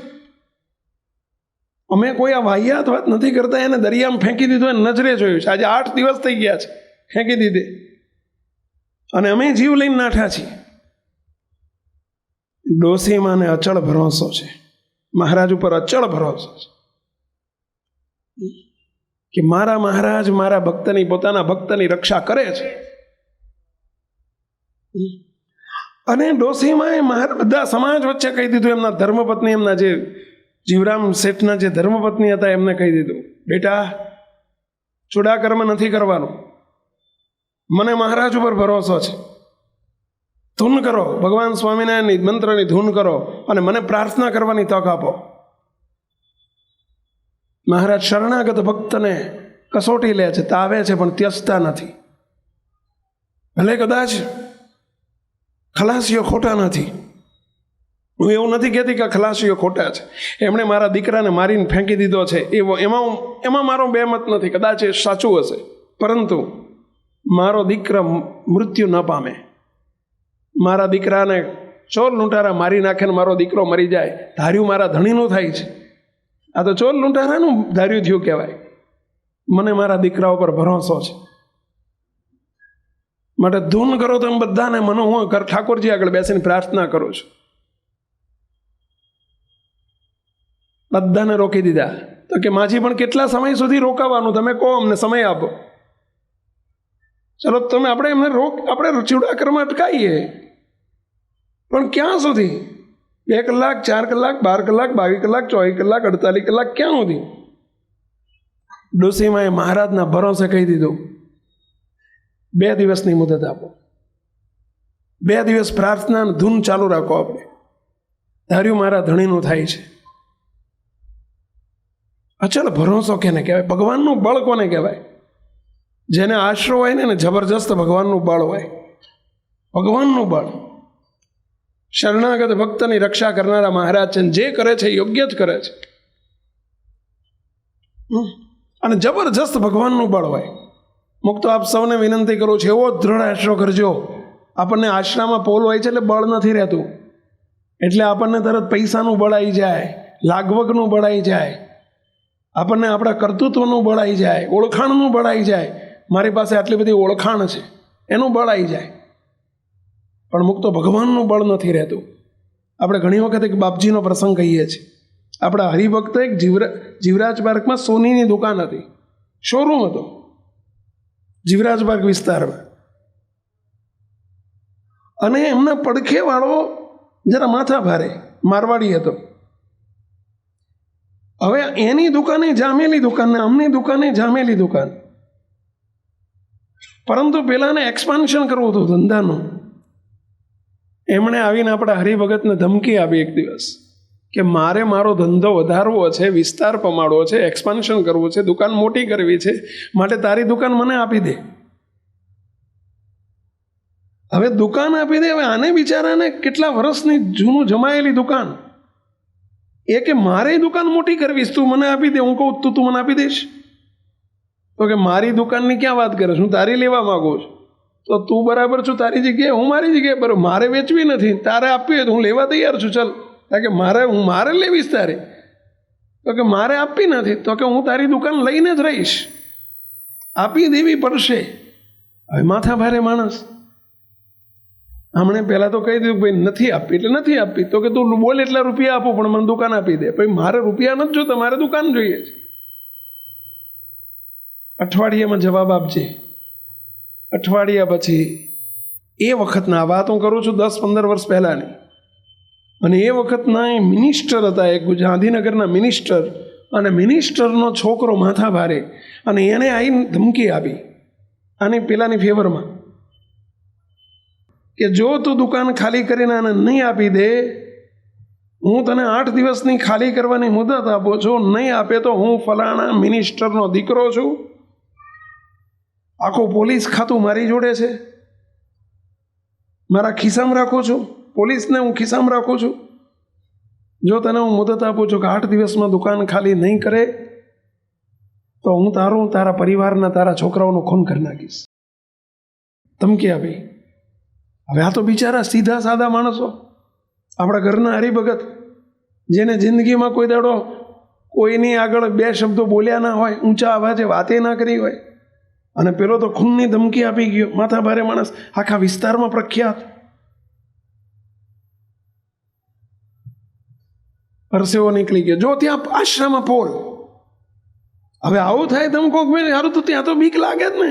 અમે કોઈ આ વાહિયાત વાત નથી કરતા, એને દરિયામાં ફેંકી દીધો એ નજરે જોયું છે. આજે 8 દિવસ થઈ ગયા છે ફેંકી દીધે, અને અમે જીવ લઈને નાઠા છીએ. ડોસીમાને અચળ ભરોસો છે, મહારાજ ઉપર અચળ ભરોસો છે કે મારા મહારાજ મારા ભક્તની, પોતાના ભક્તની રક્ષા કરે છે. અને ડોસીમાએ બધા સમાજ વચ્ચે કહી દીધું, એમના ધર્મપત્ની, એમના જે જીવરામ શેઠના જે ધર્મપત્ની હતા એમને કહી દીધું, બેટા ચૂડાકર્મ નથી કરવાનું, મને મહારાજ ઉપર ભરોસો છે. ધૂન કરો, ભગવાન સ્વામિનારાયણની મંત્રની ધૂન કરો, અને મને પ્રાર્થના કરવાની તક આપો. મહારાજ શરણાગત ભક્તને કસોટી લે છે, તાવે છે, પણ ત્યજતા નથી. ભલે કદાચ ખલાસીઓ ખોટા નથી, હું એવું નથી કહેતી કે ખલાસીઓ ખોટા છે, એમણે મારા દીકરાને મારીને ફેંકી દીધો છે, એમાં મારો બેમત નથી, કદાચ એ સાચું હશે, પરંતુ મારો દીકરો મૃત્યુ ન પામે. મારા દીકરાને ચોર લૂંટારા મારી નાખે ને મારો દીકરો મરી જાય, ધાર્યું મારા ધણીનું થાય છે. આ તો ચોર લૂંટારાનું ધાર્યું થયું કહેવાય. મને મારા દીકરા ઉપર ભરોસો છે, માટે ધૂન કરો તો એમ બધાને, મને હું ઠાકોરજી આગળ બેસીને પ્રાર્થના કરું છું. બધાને રોકી દીધા. તો કે માજી પણ કેટલા સમય સુધી રોકાવાનું, તમે કહો, અમને સમય આપો. ચલો તમે આપણે ચૂડાકર્મ અટકાવીએ, પણ ક્યાં સુધી? 2 કલાક, 4 કલાક, 12 કલાક, 22 કલાક, 24 કલાક, 48 કલાક, ક્યાં સુધી? ડોસીમાએ મહારાજના ભરોસે કહી દીધું, 2 દિવસની મુદત આપો, 2 દિવસ પ્રાર્થના ધૂન ચાલુ રાખો. આપણે ધાર્યું મારા ધણીનું થાય છે. અચલ ભરોસો કેને કહેવાય? ભગવાનનું બળ કોને કહેવાય? જેને આશરો હોય ને જબરજસ્ત ભગવાનનું બળ હોય. ભગવાનનું બળ, શરણાગત ભક્તની રક્ષા કરનારા મહારાજ છે. જે કરે છે યોગ્ય જ કરે છે, અને જબરજસ્ત ભગવાનનું બળ હોય. મુક તો આપ સૌને વિનંતી કરું છું, એવો દ્રઢ આશરો કરજો. આપણને આશરામાં પોલ હોય છે એટલે બળ નથી રહેતું, એટલે આપણને તરત પૈસાનું બળ આવી જાય, લાગવગનું બળ આવી જાય, આપણને આપણા કર્તૃત્વનું બળ આવી જાય, ઓળખાણનું બળ આવી જાય. મારી પાસે આટલી બધી ઓળખાણ છે એનું બળ આવી જાય. પણ મુક તો ભગવાનનું બળ નથી રહેતું. આપણે ઘણી વખત એક બાપજીનો પ્રસંગ કહીએ છીએ. આપણા હરિભક્ત એક જીવરાજ પાર્કમાં સોનીની દુકાન હતી, શોરૂમ હતો જીવરાજ પાર્ક વિસ્તારમાં. અને એમના પડખેવાળો જરા માથા ભારે મારવાડી હતો. હવે એની દુકાને જામેલી દુકાન ને અમની દુકાને જામેલી દુકાન, પરંતુ પેલાને એક્સપાન્શન કરવું હતું ધંધાનું. એમણે આવીને આપણા હરિભગતને ધમકી આપી એક દિવસ કે મારે મારો ધંધો વધારવો છે, વિસ્તાર પમાડવો છે, એક્સપાન્શન કરવું છે, દુકાન મોટી કરવી છે, માટે તારી દુકાન મને આપી દે. હવે દુકાન આપી દે. હવે આને બિચારાને કેટલા વર્ષની જૂનું જમાયેલી દુકાન, એ કે મારે દુકાન મોટી કરવીશ, તું મને આપી દે. હું કહું તું મને આપી દઈશ? તો કે મારી દુકાનની ક્યાં વાત કરે, હું તારી લેવા માગું છું. તો તું બરાબર છું તારી જગ્યાએ, હું મારી જગ્યાએ બરાબર. મારે વેચવી નથી, તારે આપવી હોય તો હું લેવા તૈયાર છું, ચાલ. કારણ કે મારે લેવીશ તારે. તો કે મારે આપવી નથી. તો કે હું તારી દુકાન લઈને જ રહીશ, આપી દેવી પડશે. હવે માથા ભારે માણસ, હમણે પહેલાં તો કહી દીધું ભાઈ નથી આપવી એટલે નથી આપવી. તો કે તું બોલ એટલા રૂપિયા આપું પણ મને દુકાન આપી દે. ભાઈ મારે રૂપિયા નથી જોતા, મારે દુકાન જોઈએ છે. અઠવાડિયામાં જવાબ આપજે. અઠવાડિયા પછી એ વખતના, આ વાત હું કરું છું 10-15 વર્ષ પહેલાંની, અને એ વખતના એ મિનિસ્ટર હતા, એક ગાંધીનગરના મિનિસ્ટર, અને મિનિસ્ટરનો છોકરો માથા ભારે, અને એણે આવીને ધમકી આપી આની પેલાની ફેવરમાં કે જો તું દુકાન ખાલી કરીને આને નહીં આપી દે, હું તને 8 દિવસની ખાલી કરવાની મુદત આપું છું, નહીં આપે તો હું ફલાણા મિનિસ્ટરનો દીકરો છું, આખું પોલીસ ખાતું મારી જોડે છે, મારા ખિસ્સામાં રાખું છું, પોલીસને હું ખિસ્સામાં રાખું છું. જો તને હું મુદત આપું છું કે 8 દિવસમાં દુકાન ખાલી નહીં કરે તો હું તારા પરિવારના, તારા છોકરાઓનું ખૂન કરી નાખીશ. ધમકી આપી. હવે આ તો બિચારા સીધા સાદા માણસો, આપણા ઘરના હરિભગત, જેને જિંદગીમાં કોઈ દાડો કોઈની આગળ 2 શબ્દો બોલ્યા ના હોય, ઊંચા અવાજે વાતે ના કરી હોય, અને પેલો તો ખૂનની ધમકી આપી ગયો. માથા ભારે માણસ, આખા વિસ્તારમાં પ્રખ્યાત. પરસેવો નીકળી ગયો. જો ત્યાં આશ્રમમાં પોલ. હવે આવું થાય તમે કોક ભાઈ સારું, તો ત્યાં તો બીક લાગે જ ને.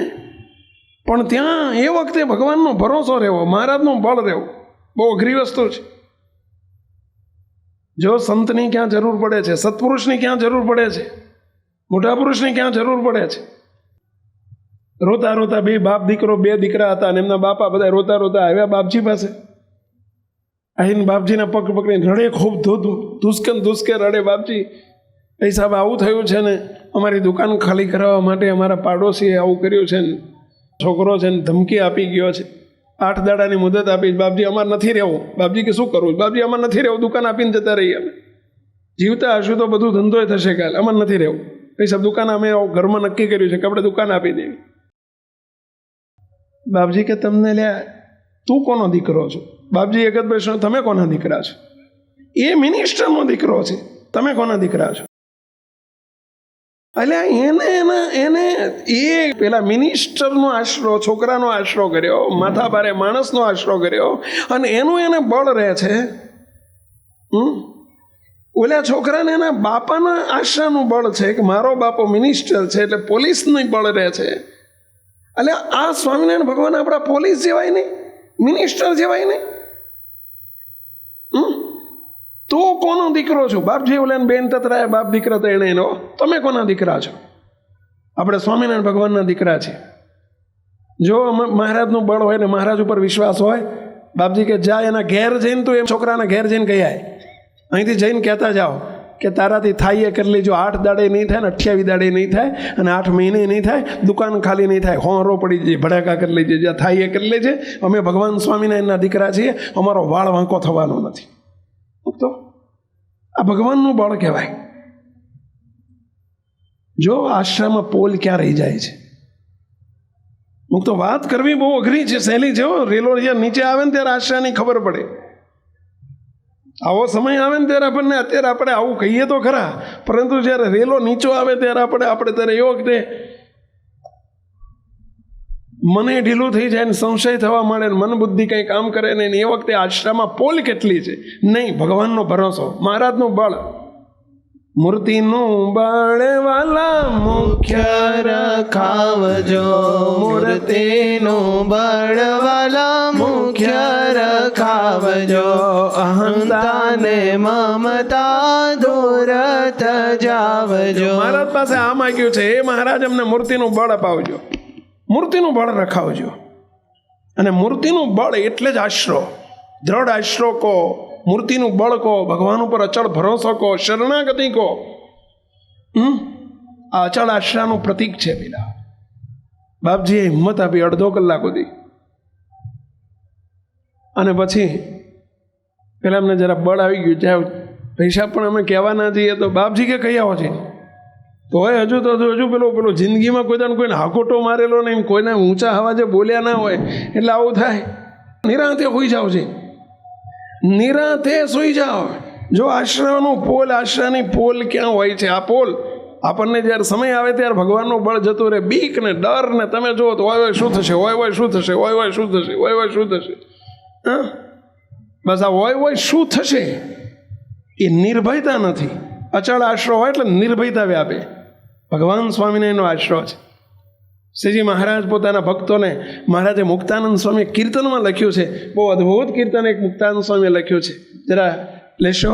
પણ ત્યાં એ વખતે ભગવાનનો ભરોસો રહેવો, મહારાજનો બળ રહેવો બહુ અઘરી વસ્તુ છે. જો સંતની ક્યાં જરૂર પડે છે, સત્પુરુષની ક્યાં જરૂર પડે છે, મોટા પુરુષની ક્યાં જરૂર પડે છે. રોતા રોતા 2 બાપ દીકરો, 2 દીકરા હતા, અને એમના બાપા બધા રોતા રોતા આવ્યા બાપજી પાસે. આવીને બાપજીના પગ પકડીને રડે, ખૂબ ધુસકે રડે. બાપજી, એ સાહેબ આવું થયું છે ને, અમારી દુકાન ખાલી કરાવવા માટે અમારા પાડોશીએ આવું કર્યું છે ને, છોકરો છે ને ધમકી આપી ગયો છે, 8 દાડાની મુદત આપી. બાપજી અમારે નથી રહેવું. બાપજી કે શું કરવું? બાપજી અમારે નથી રહેવું, દુકાન આપીને જતા રહીએ. અમે જીવતા હશું તો બધું ધંધોય થશે કાલે, અમારે નથી રહેવું. એ સાહેબ દુકાન અમે ઘરમાં નક્કી કર્યું છે કે આપણે દુકાન આપી દેવી. બાપજી કે તમને લ્યા તું કોનો દીકરો છો? બાપજી એક જ પ્રશ્ન, તમે કોના દીકરા છો? એ મિનિસ્ટરનો દીકરો છે, તમે કોના દીકરા છો? એટલે એને એ પેલા મિનિસ્ટરનો આશરો, છોકરાનો આશરો કર્યો, માથા ભારે માણસનો આશરો કર્યો, અને એનું એને બળ રહે છે. ઓલા છોકરાને એના બાપાના આશરાનું બળ છે કે મારો બાપો મિનિસ્ટર છે એટલે પોલીસનું બળ રહે છે. એટલે આ સ્વામિનારાયણ ભગવાન આપણા પોલીસ જેવાય નહીં, મિનિસ્ટર જેવાય નહીં. તો કોનો દીકરો છું? બાપજી ઓલાને બેન તતરાય, બાપ દીકરા તો એને એનો. તમે કોના દીકરા છો? આપણે સ્વામિનારાયણ ભગવાનના દીકરા છે. જો મહારાજનું બળ હોય ને મહારાજ ઉપર વિશ્વાસ હોય, બાપજી કે જા એના ઘેર જઈને, તો એમ છોકરાના ઘેર જઈને કહી આય, અહીંથી જઈને કહેતા જાઓ કે તારાથી થાય એ કરી લેજો. 8 દાડે નહીં થાય ને 28 દાડે નહીં થાય અને 8 મહિને નહીં થાય, દુકાન ખાલી નહીં થાય, હોંરો પડી જાય, ભડાકા કરી લેજે, જ્યાં થાય એ કરી લેજે. અમે ભગવાન સ્વામિનારાયણના દીકરા છીએ, અમારો વાળ વાંકો થવાનો નથી. તો આ ભગવાનનું બળ કહેવાય. જો આશ્રમમાં પોલ ક્યાં રહી જાય છે. હું તો વાત કરવી બહુ અઘરી છે, સહેલી છે. રેલો જ્યાં નીચે આવે ને ત્યારે આશ્રમની ખબર પડે. આવો સમય આવે ને ત્યારે આપણને, અત્યારે આપણે આવું કહીએ તો ખરા, પરંતુ જ્યારે રેલો નીચો આવે ત્યારે આપણે ત્યારે એ વખતે મને ઢીલું થઈ જાય ને સંશય થવા માંડે ને મન બુદ્ધિ કંઈ કામ કરે ને એ વખતે આશ્રમમાં પોલ કેટલી છે. નહીં, ભગવાનનો ભરોસો, મહારાજનું બળ. મૂર્તિનું બળ વાલા મુખ્ય
રખાવજો, મૂર્તિનું બળ વાલા મુખ્ય રખાવજો, અહંતાને મમતા દૂર જાવજો.
મહારાજ પાસે આ માગ્યું છે, એ મહારાજ અમને મૂર્તિનું બળ અપાવજો, મૂર્તિનું બળ રખાવજો. અને મૂર્તિનું બળ એટલે જ આશરો, દ્રઢ આશરો કહો, મૂર્તિનું બળ કહો, ભગવાન ઉપર અચળ ભરોસો કહો, શરણાગતિ કહો. આ અચળ આશરાનું પ્રતીક છે. પેલા બાપજીએ હિંમત આપી અડધો કલાક સુધી. અને પછી પેલા અમને જરા બળ આવી ગયું, જાય પૈસા પણ અમે કહેવા ના જઈએ તો બાપજી કે કહી આવો છે. તો હોય હજુ પેલો જિંદગીમાં કોઈને હાકોટો મારેલો નહીં, કોઈને ઊંચા અવાજે બોલ્યા ના હોય, એટલે આવું થાય. નિરાંતે હોઈ જાવ છે, નિરાંતે સુઈ જાઓ. જો આશ્રયનું પોલ, આશ્રયની પોલ ક્યાં હોય છે? આ પોલ આપણને જ્યારે સમય આવે ત્યારે ભગવાનનું બળ જતું રહે. બીક ને ડર ને તમે જુઓ તો હોય શું થશે, હોય શું થશે, હોય શું થશે, હોય શું થશે. હા, બસ આ હોય શું થશે એ નિર્ભયતા નથી. અચળ આશરો હોય એટલે નિર્ભયતા વ્યાપે. ભગવાન સ્વામિનારાયણનો આશરો છે. શ્રીજી મહારાજ પોતાના ભક્તોને, મહારાજે મુક્તાનંદ સ્વામી કીર્તનમાં લખ્યું છે, બહુ અદ્ભુત કીર્તન એક મુક્તાનંદ સ્વામીએ લખ્યું છે, જરા લેશો.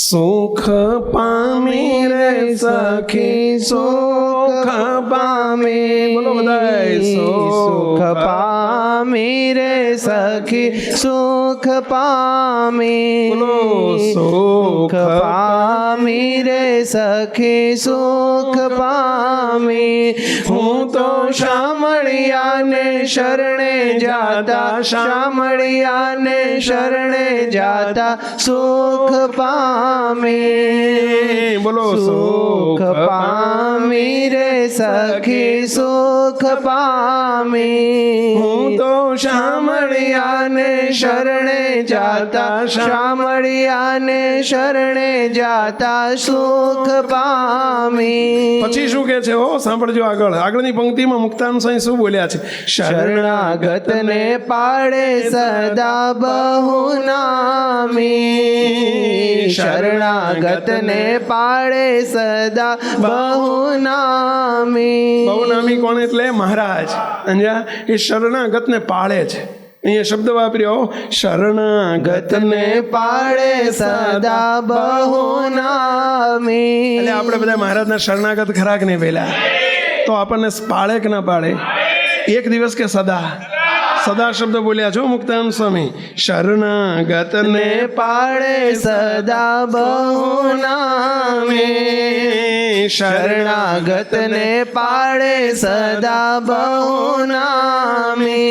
સુખ પામી રે સખી, સુખ પામી, બોલો બધાય.
સુખ પામી રે સખી, સુખ પામી,
બોલો
સુખ પામી રે સખી, સુખ પામી. હું તો શામળિયાને શરણે જાતા, શામળિયાને શરણે જાતા સુખ પામી.
બોલો
સુખ પામી રે સખી, સુખ પામી. હું તો શામળિયાને શરણે જાતા, શામળિયાને શરણે જાતા સુખ પામી.
પછી શું કે છે? હો સાંભળજો, આગળની પંક્તિમાં મુક્તાનંદ સ્વામી શું બોલ્યા છે?
શરણાગતને પાડે સદા બહુ નામી, શરણાગતને પાડે સદા બહુ નામી.
બહુ નામી કોણ? એટલે મહારાજ. અંજા એ શરણાગતને પાળે છે. અહીંયા શબ્દ વાપર્યો, શરણાગતને
પાડે સદા બહુ નામી.
એટલે આપણે બધા મહારાજના શરણાગત ખરા કે નહીં? પહેલા તો આપણને પાળે કે ના પાળે? એક દિવસ કે સદા? સદા શબ્દ બોલ્યા છો મુક્તાનંદ સ્વામી. શરણાગતને
પાડે સદા બહુ નામી, શરણાગતને પાડે સદા બહુ નામી.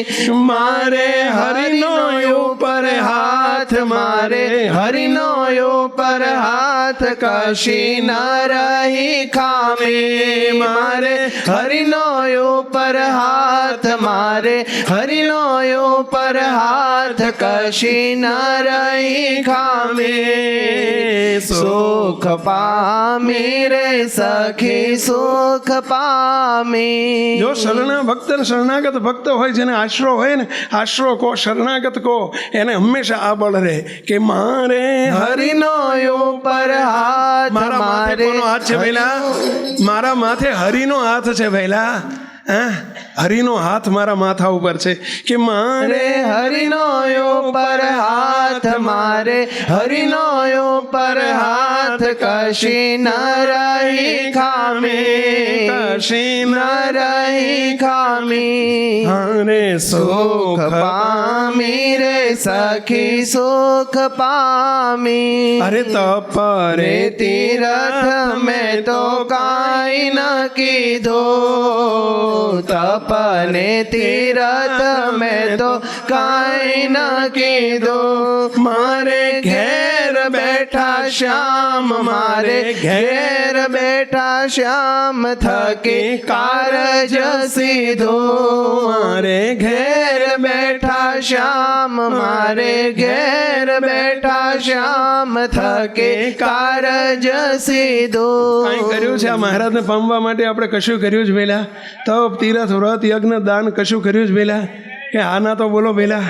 મારે હરિનો ઉપર હાથ, મારે
હરિનો ઉપર હાથ કશી ન રહી ખામી. મારે હરિનો ઉપર હાથ, મારે હરિનો ઉપર હાથ કશી ન રહી ખામી. સુખ પામી રે સખી, સુખ પામી.
જો શરણા ભક્ત શરણાગત ભક્ત હોય, જેને આશરો હોય ને, આશરો કહો, શરણાગત કહો, એને હંમેશા આ બળ રહે કે મારે
હરિનો ઉપર હાથ.
મારા માથે કોનો હાથ છે ભઈલા? મારા માથે હરિનો હાથ છે ભઈલા. હરિનો હાથ મારા માથા ઉપર છે કે મારે
હરિનો ઉપર હાથ, મારે હરિનો ઉપર હાથ કશી ન રહી ખામી,
કશી
ન રહી ખામી.
હરે
સુખ પામી રે સખી, સુખ પામી.
અરે તપ રે
તીરથ મેં તો કાંઈ ન કીધું, તપને તીરથ મેં તો કાંઈ ન કીધું. મારે ઘેર બેઠા શ્યામ મારે ઘેર બેઠા શ્યામ થકી કારજ સીધો મારે ઘેર બેઠા શ્યામ મારે ઘેર બેઠા શ્યામ થકી કારજ સીધો.
કાંઈ કર્યું છે આ મહારાજને પામવા માટે આપણે કશું કર્યું જ વેલા? તપ તીરથ વ્રત યજ્ઞ દાન કશું કર્યું જ વેલા? કે આના તો બોલો વેલા?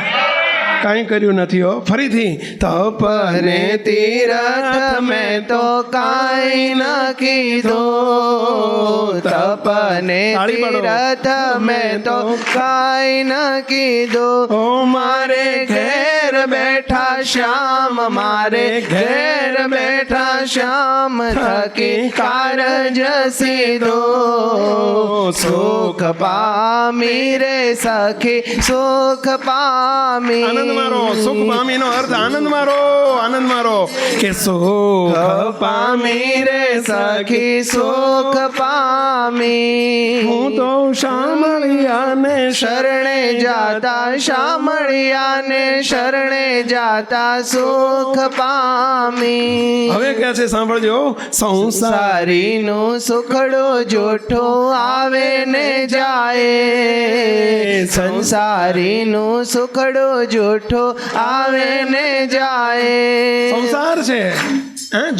કાંઈ કર્યું નથી હો. ફરીથી તપ
ને તીરથ મેં તો કાંઈ ન કીધું, તપને તીરથ મેં તો કાંઈ ન કીધું. ઓ મારે ઘેર બેઠા શ્યામ મારે ઘેર બેઠા શ્યામ થકી કારજ સીધો. સુખ પામી રે સખી સુખ પામી.
આનંદ મારો. સુખ પામીનો અર્થ આનંદ મારો. આનંદ મારો કે સુખ
પામી રે સખી સુખ પામી.
હું તો શામળિયાને
શરણે જાતા શામળિયાને શરણે જાતા સુખ પામી.
હવે ક્યાં છે સાંભળજો.
સંસારીનું સુખડો જોઠો આવે ને જાય, સંસારીનું સુખડો જોઠો આવે ને જાય.
સંસાર છે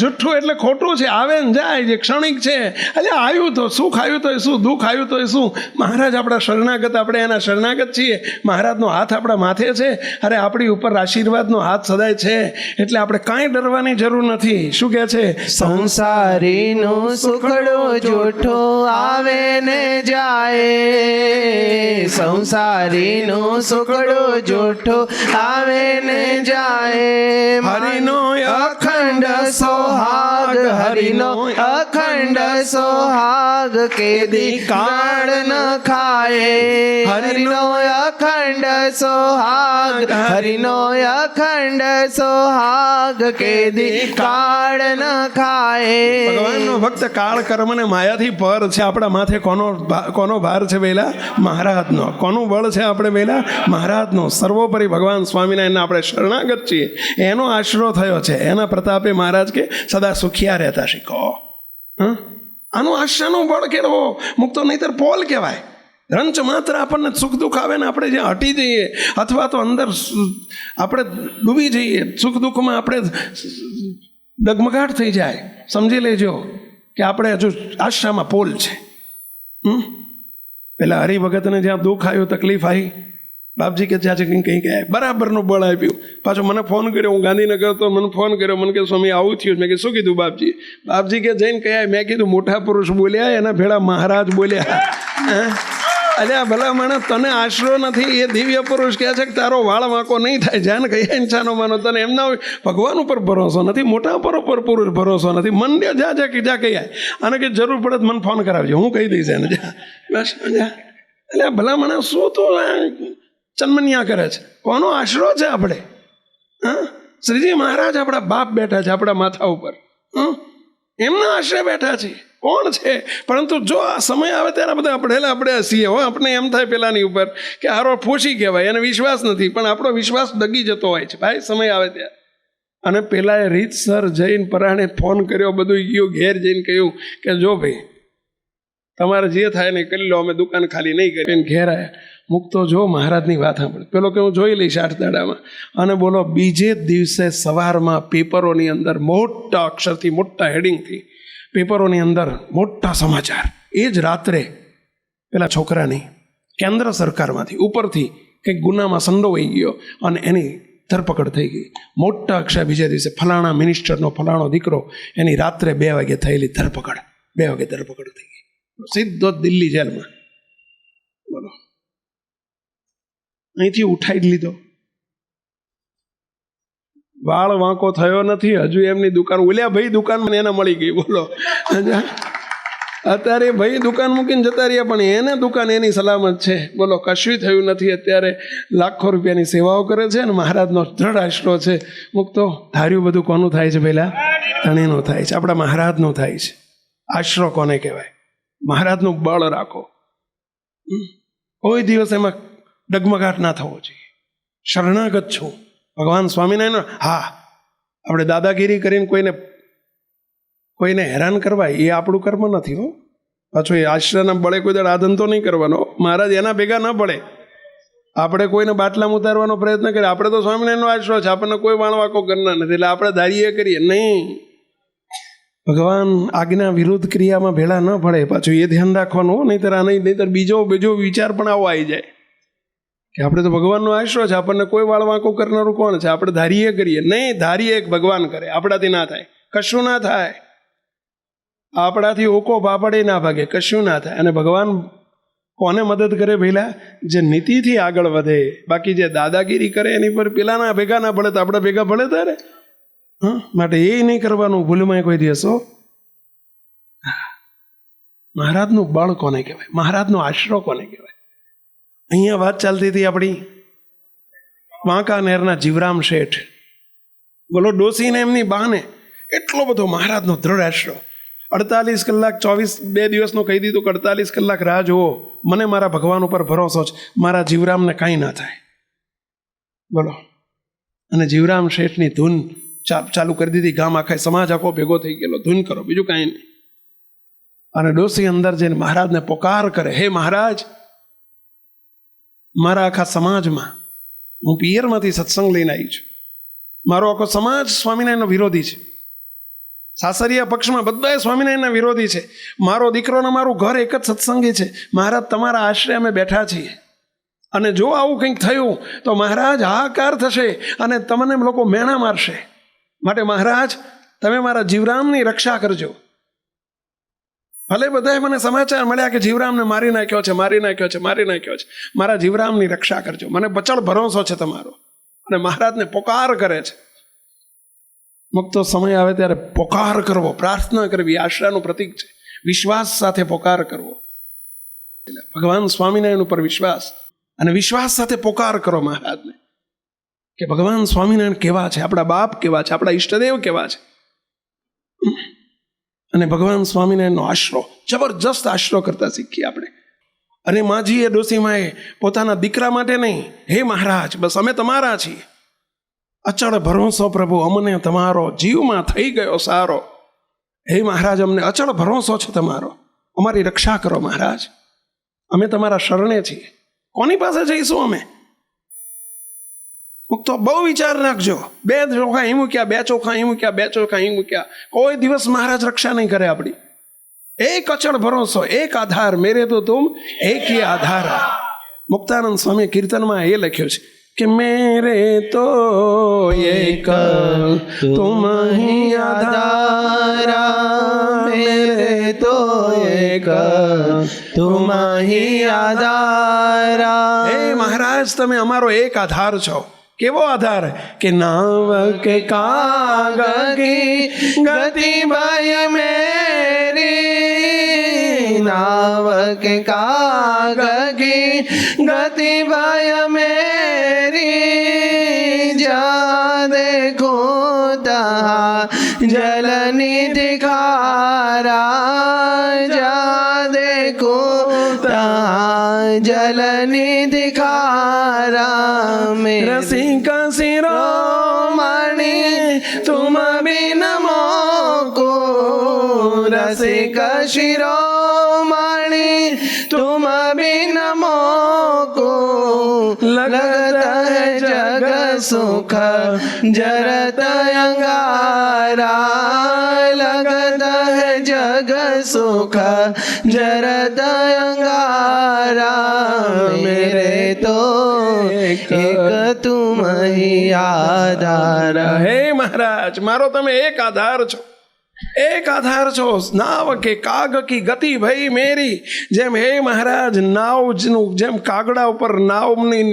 જુઠ્ઠું એટલે ખોટું છે, આવે ને જાય, જે ક્ષણિક છે. એટલે આવ્યું તો સુખ આવ્યું તો શું, દુઃખ આવ્યું તો શું. મહારાજ આપણા શરણાગત, આપણે એના શરણાગત છીએ. મહારાજનો હાથ આપણા માથે છે. અરે આપણી ઉપર આશીર્વાદનો હાથ સદાય છે, એટલે આપણે કાંઈ ડરવાની જરૂર નથી. શું કહે છે?
સંસારીનું સુખડો જોઠો આવે ને જાય, સંસારીનું સુખડો જોઠો આવે ને જાય.
હરિનો
અખંડ સોહાગ, હરિનો અખંડ સોહાગ કેદી કાળ ન ખાય. હરિનો અખંડ સોહાગ, હરિનો અખંડ સોહાગ કેદી કાળ ન ખાય.
ભગવાનનો ભક્ત કાળ કર્મ ને માયાથી પર છે. આપણા માથે કોનો ભાર છે વેલા? મહારાજનો. કોનું બળ છે આપણે વેલા? મહારાજનો. સર્વોપરી ભગવાન સ્વામિનારાયણના આપણે શરણાગત છીએ. એનો આશરો થયો છે. એના પ્રતાપે મહારાજ કે સદા સુખિયા રહેતા શીખો. આનું આશાનું બળ કેળવો. મુક્તો નહીતર પોલ કહેવાય. રંચ માત્ર આપણને સુખ દુઃખ આવે ને આપણે જ્યાં હટી જઈએ અથવા તો અંદર આપણે ડૂબી જઈએ, સુખ દુઃખમાં આપણે ડગમગાટ થઈ જાય. સમજી લેજો કે આપણે હજુ આશામાં પોલ છે. પેલા હરિભગતને જ્યાં દુઃખ આવ્યું, તકલીફ આવી, બાપજી કે ત્યાં છે કંઈ કહે બરાબરનું બળ આપ્યું. પાછો મને ફોન કર્યો, હું ગાંધીનગર તો મને ફોન કર્યો, મને કે સ્વામી આવું થયું. મેં કીધું શું કીધું બાપજી? બાપજી કે જઈને કહ્યા. મેં કીધું મોટા પુરુષ બોલ્યા, એના ભેળા મહારાજ બોલ્યા. અલ્યા ભલા માણસ, તને આશરો નથી. એ દિવ્ય પુરુષ કહે છે કે તારો વાળ વાંકો નહીં થાય. જ્યાં કહીએ ઇન્સાનો માનો, તને એમના ભગવાન ઉપર ભરોસો નથી, મોટા પર પુરુષ ભરોસો નથી. મન જા કહીએ અને કે જરૂર પડે મને ફોન કરાવજો, હું કહી દઈશ એને. જા બસ જા. એટલે ભલા માણસ શું તો ચન્મન્યા કરે છે. કોનો આશરો છે આપણે? શ્રીજી મહારાજ આપણા બાપ બેઠા છે આપણા માથા ઉપર. એમના આશરે બેઠા છે. કોણ છે? પરંતુ જો આ સમય આવે ત્યારે બધા આપણે હસીએ. હો, આપણે એમ થાય પેલાની ઉપર કે હારો ફોસી કહેવાય, એને વિશ્વાસ નથી. પણ આપણો વિશ્વાસ ડગી જતો હોય છે ભાઈ સમય આવે ત્યારે. અને પેલાએ રીતસર જઈને પરાણે ફોન કર્યો, બધું ગયું, ઘેર જઈને કહ્યું કે જો ભાઈ તમારે જે થાય ને કરી લો, અમે દુકાન ખાલી નહીં કરીને ઘેર આવ્યા. મુક્તો જો મહારાજની વાત સાંભળે. પેલો કે હું જોઈ લઈશ 8 દાડામાં. અને બોલો બીજે જ દિવસે સવારમાં પેપરોની અંદર મોટા અક્ષરથી, મોટા હેડિંગથી પેપરોની અંદર મોટા સમાચાર. એ જ રાત્રે પેલા છોકરાની કેન્દ્ર સરકારમાંથી ઉપરથી કંઈક ગુનામાં સંડોવાઈ ગયો અને એની ધરપકડ થઈ ગઈ. મોટા અક્ષર બીજા દિવસે ફલાણા મિનિસ્ટરનો ફલાણો દીકરો, એની રાત્રે 2 વાગે થયેલી ધરપકડ. 2 વાગે ધરપકડ થઈ ગઈ, સીધો દિલ્હી જેલમાં. બોલો, અહીંથી ઉઠાઈ જ લીધો. વાળ વાંકો થયો નથી હજુ. એમની દુકાન, ઓલ્યા ભાઈ દુકાન મને એને મળી ગઈ. બોલો, અત્યારે ભાઈ દુકાન મૂકીને જતા રહ્યા, પણ એને દુકાન એની સલામત છે. બોલો, કશું થયું નથી. અત્યારે લાખો રૂપિયાની સેવાઓ કરે છે અને મહારાજનો દ્રઢ આશરો છે. મુક્તો ધાર્યું બધું કોનું થાય છે? પહેલા ધણીનું થાય છે, આપણા મહારાજનું થાય છે. આશરો કોને કહેવાય? મહારાજનું બળ રાખો. કોઈ દિવસ એમાં ડગમગાટ ના થવો જોઈએ. શરણાગત છું ભગવાન સ્વામિનારાયણ. હા, આપણે દાદાગીરી કરીને કોઈને હેરાન કરવા એ આપણું કર્મ નથી હો. પાછું એ આશ્રયના બળે કોઈ દાડો આ ધંધો નહીં કરવાનો. મહારાજ એના ભેગા ન પડે. આપણે કોઈને બાટલામાં ઉતારવાનો પ્રયત્ન કરીએ. આપણે તો સ્વામિનારાયણનો આશરો છે, આપણને કોઈ વાણવાકો કરનાર નથી, એટલે આપણે ધારીએ કરીએ નહીં. ભગવાન આજ્ઞા વિરુદ્ધ ક્રિયામાં ભેળા ન પડે. પાછું એ ધ્યાન રાખવાનું, નહીંતર બીજો વિચાર પણ આવો આવી જાય કે આપણે તો ભગવાનનો આશરો છે, આપણને કોઈ વાળવાંકો કરનારું કોણ છે? આપણે ધારીએ કરીએ નહીં. ધારીએ એક ભગવાન કરે, આપણાથી ના થાય, કશું ના થાય. આપણાથી ઓકો પાપડે ના ભાગે, કશું ના થાય. અને ભગવાન કોને મદદ કરે? પહેલા જે નીતિથી આગળ વધે. બાકી જે દાદાગીરી કરે એની પર પેલાના ભેગા ના પડે તો આપણે ભેગા પડે તારે. માટે એ નહીં કરવાનું ભૂલમાં કોઈ દિવસ. મહારાજનું બળ કોને કહેવાય? મહારાજનો આશરો કોને કહેવાય? અહીંયા વાત ચાલતી હતી આપણી વાંકાનેરના જીવરામ શેઠ. બોલો, ડોસીને એમની બાને એટલો બધો મહારાજનો દ્રઢ આશરો. 48 કલાક 2 દિવસનો કહી દીધું કે 48 કલાક રાહ જુઓ, મને મારા ભગવાન ઉપર ભરોસો છે, મારા જીવરામને કાંઈ ના થાય. બોલો. અને જીવરામ શેઠની ધૂન ચાલુ કરી દીધી. ગામ આખા સમાજ આખો ભેગો થઈ ગયેલો, ધૂન કરો, બીજું કાંઈ નહીં. અને ડોસી અંદર જઈને મહારાજને પોકાર કરે, હે મહારાજ, મારા આખા સમાજમાં હું પિયરમાંથી સત્સંગ લઈને આવી છું. મારો આખો સમાજ સ્વામિનારાયણનો વિરોધી છે. સાસરિયા પક્ષમાં બધા સ્વામિનારાયણના વિરોધી છે. મારો દીકરો ને મારું ઘર એક જ સત્સંગી છે. મહારાજ, તમારા આશ્રય અમે બેઠા છીએ, અને જો આવું કંઈક થયું તો મહારાજ હાહાકાર થશે અને તમને લોકો મેણા મારશે. માટે મહારાજ, તમે મારા જીવરામની રક્ષા કરજો. ભલે બધાએ મને સમાચાર મળ્યા કે જીવરામને મારી નાખ્યો છે. મારા જીવરામની રક્ષા કરજો. મને બચળ ભરોસો છે તમારો. અને મહારાજને પોકાર કરે છે. મુક્તો સમય આવે ત્યારે પોકાર કરવો, પ્રાર્થના કરવી આશ્રયનું પ્રતીક છે. વિશ્વાસ સાથે પોકાર કરવો. ભગવાન સ્વામિનારાયણ ઉપર વિશ્વાસ, અને વિશ્વાસ સાથે પોકાર કરો મહારાજને કે ભગવાન સ્વામિનારાયણ કેવા છે, આપણા બાપ કેવા છે, આપણા ઈષ્ટદેવ કેવા છે. અને ભગવાન સ્વામિનારાયણનો આશરો, જબરજસ્ત આશરો કરતા શીખીએ આપણે. અને માજીએ ડોસીમાએ પોતાના દીકરા માટે નહીં, હે મહારાજ, બસ અમે તમારા છીએ, અચળ ભરોસો પ્રભુ, અમને તમારો જીવમાં થઈ ગયો સારો. હે મહારાજ, અમને અચળ ભરોસો છે તમારો, અમારી રક્ષા કરો મહારાજ, અમે તમારા શરણે છીએ. કોની પાસે જઈશું અમે? તો બહુ વિચાર રાખજો. 2 ચોખા અહીં મૂક્યા, 2 ચોખા અહીં મૂક્યા, 2 ચોખા અહીં મૂક્યા, કોઈ દિવસ મહારાજ રક્ષા નહીં કરે આપણી. એક અચળ ભરોસો, એક આધાર, મેરે તો તુમ એક ही આધાર. મુક્તાનંદ સ્વામી કીર્તનમાં એ લખ્યું છે કે મેરે તો એક તુમ ही આધારા,
मेरे तो एक तुम ही आधारा.
હે મહારાજ, તમે અમારો એક આધાર છો. કેવો આધાર? કે નાવ કે
काग की गति भाई मेरी, नाव के काग की गति भाई मेरी, जा देखो ता जलनी दिखारा, जा देखो ता जलनी दिखारा.
રસિક શિરોમણી
तुम बिन मोको, रसिक शिरोमणि तुम बिन मोको, लगता है जग सुख जरत अंगारा, लगता है जग सुख जरत अंगारा. मेरे तो एक तुम ही आधार.
હે મહારાજ, મારો તમે એક આધાર છો, એક આધાર છો. નાવ કે કાગ કી ગતિ ભઈ મેરી. જેમ હે મહારાજ, નાવનું જેમ કાગડા ઉપર, નાવની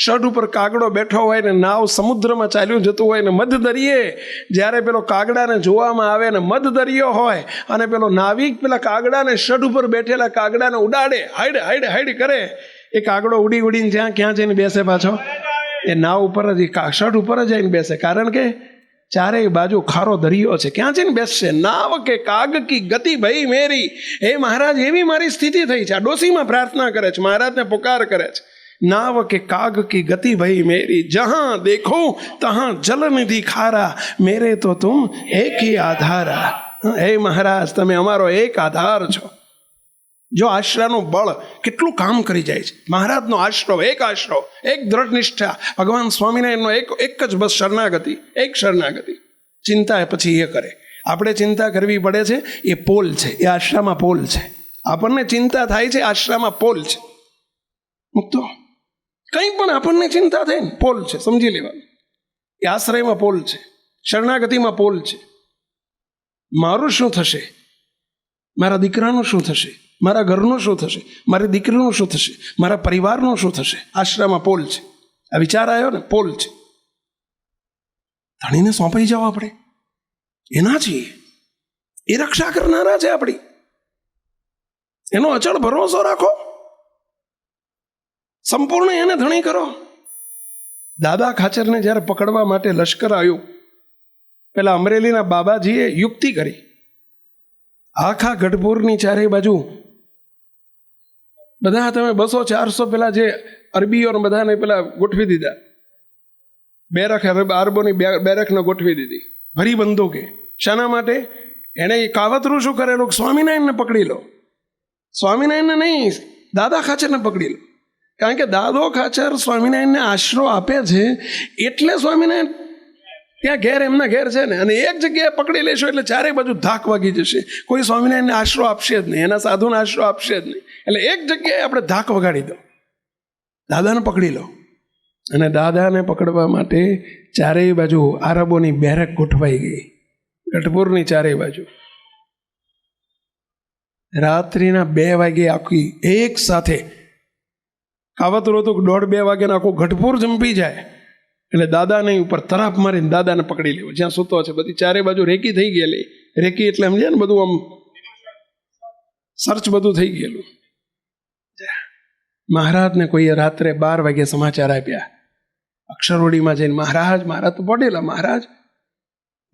શઢ ઉપર કાગડો બેઠો હોય ને નાવ સમુદ્રમાં ચાલ્યું જતું હોય ને મધ દરિયે જ્યારે પેલો કાગડાને જોવામાં આવે ને મધ દરિયો હોય અને પેલો નાવિક પેલા કાગડાને શઢ ઉપર બેઠેલા કાગડાને ઉડાડે, હાઈડ હાઈડ હાઈડ કરે, એ કાગડો ઉડી ઉડીને ક્યાં જઈને બેસે પાછો? એ નાવ ઉપર જ, શઢ ઉપર જ જઈને બેસે. કારણ કે ચારેય બાજુ ખારો દરિયો છે, ક્યાં જઈને બેસશે? નાવ કે કાગ કી ગતિ ભઈ મેરી. હે મહારાજ, એવી મારી સ્થિતિ થઈ છે. આ ડોસીમાં પ્રાર્થના કરે છે, મહારાજને પોકાર કરે છે नाव के काग की गति भई मेरी, जहां देखो तहां जल निधि खारा, मेरे तो तुम एक ही आधारा। हे મહારાજ, તમે અમારો એક આધાર છો. જો આશરાનું બળ કેટલું કામ કરી જાય છે. મહારાજનો આશરો, એક દ્રઢ નિષ્ઠા, ભગવાન સ્વામિનારાયણનો એક જ બસ શરણાગતિ, એક શરણાગતિ. ચિંતા પછી એ કરે. આપણે ચિંતા કરવી પડે છે, એ પોલ છે, એ આશ્રામાં પોલ છે. આપણને ચિંતા થાય છે, આશ્રામાં પોલ છે. મુક્તો કંઈ પણ આપણને ચિંતા થાય ને, પોલ છે, સમજી લેવાનું. એ આશ્રયમાં પોલ છે, શરણાગતિમાં પોલ છે. મારું શું થશે, મારા દીકરાનું શું થશે, મારા ઘરનું શું થશે, મારી દીકરીનું શું થશે, મારા પરિવારનું શું થશે, આશ્રયમાં પોલ છે. આ વિચાર આવ્યો ને, પોલ છે. ધણીને સોંપાઈ જાઓ આપણે, એના છીએ, એ રક્ષા કરનારા છે આપણી. એનો અચળ ભરોસો રાખો, સંપૂર્ણ એને ધણી કરો. દાદા ખાચરને જ્યારે પકડવા માટે લશ્કર આવ્યું, પેલા અમરેલીના બાબાજીએ યુક્તિ કરી. આખા ગઢપુરની ચારે બાજુ બધા તમે 200-400 પેલા જે અરબીઓ બધાને પેલા ગોઠવી દીધા. બેરક, અરબોની બેરકને ગોઠવી દીધી, ભરી બંદૂકે. શાના માટે? એણે કાવતરું શું કરેલું? સ્વામિનારાયણને પકડી લો. સ્વામિનારાયણને નહીં, દાદા ખાચરને પકડી લો. કારણ કે દાદો ખાચર સ્વામિનારાયણને આશરો આપે છે, એટલે સ્વામિનારાયણ ત્યાં ઘેર, એમના ઘેર છે ને. અને એક જગ્યાએ પકડી લેશો એટલે ચારે બાજુ ધાક વાગી જશે. કોઈ સ્વામિનારાયણને આશરો આપશે જ નહીં, એના સાધુને આશરો આપશે જ નહીં. એટલે એક જગ્યાએ આપણે ધાક વગાડી દો, દાદાને પકડી લો. અને દાદાને પકડવા માટે ચારેય બાજુ આરબોની બેરક ગોઠવાઈ ગઈ, ગઢપુરની ચારેય બાજુ. રાત્રિના 2 વાગે આખી એક સાથે કાવતરું હતું, 1:30-2 વાગે આખું ગઢપુર જંપી જાય. એટલે દાદાને ઉપર તરાપ મારીને દાદાને પકડી લેવો, જ્યાં સૂતો છે. બધી ચારે બાજુ રેકી થઈ ગયેલી. રેકી એટલે સમજે ને, બધું આમ સર્ચ બધું થઈ ગયેલું. મહારાજને કોઈએ રાત્રે 12 વાગે સમાચાર આપ્યા અક્ષરવડીમાં જઈને, મહારાજ તો પડેલા. મહારાજ,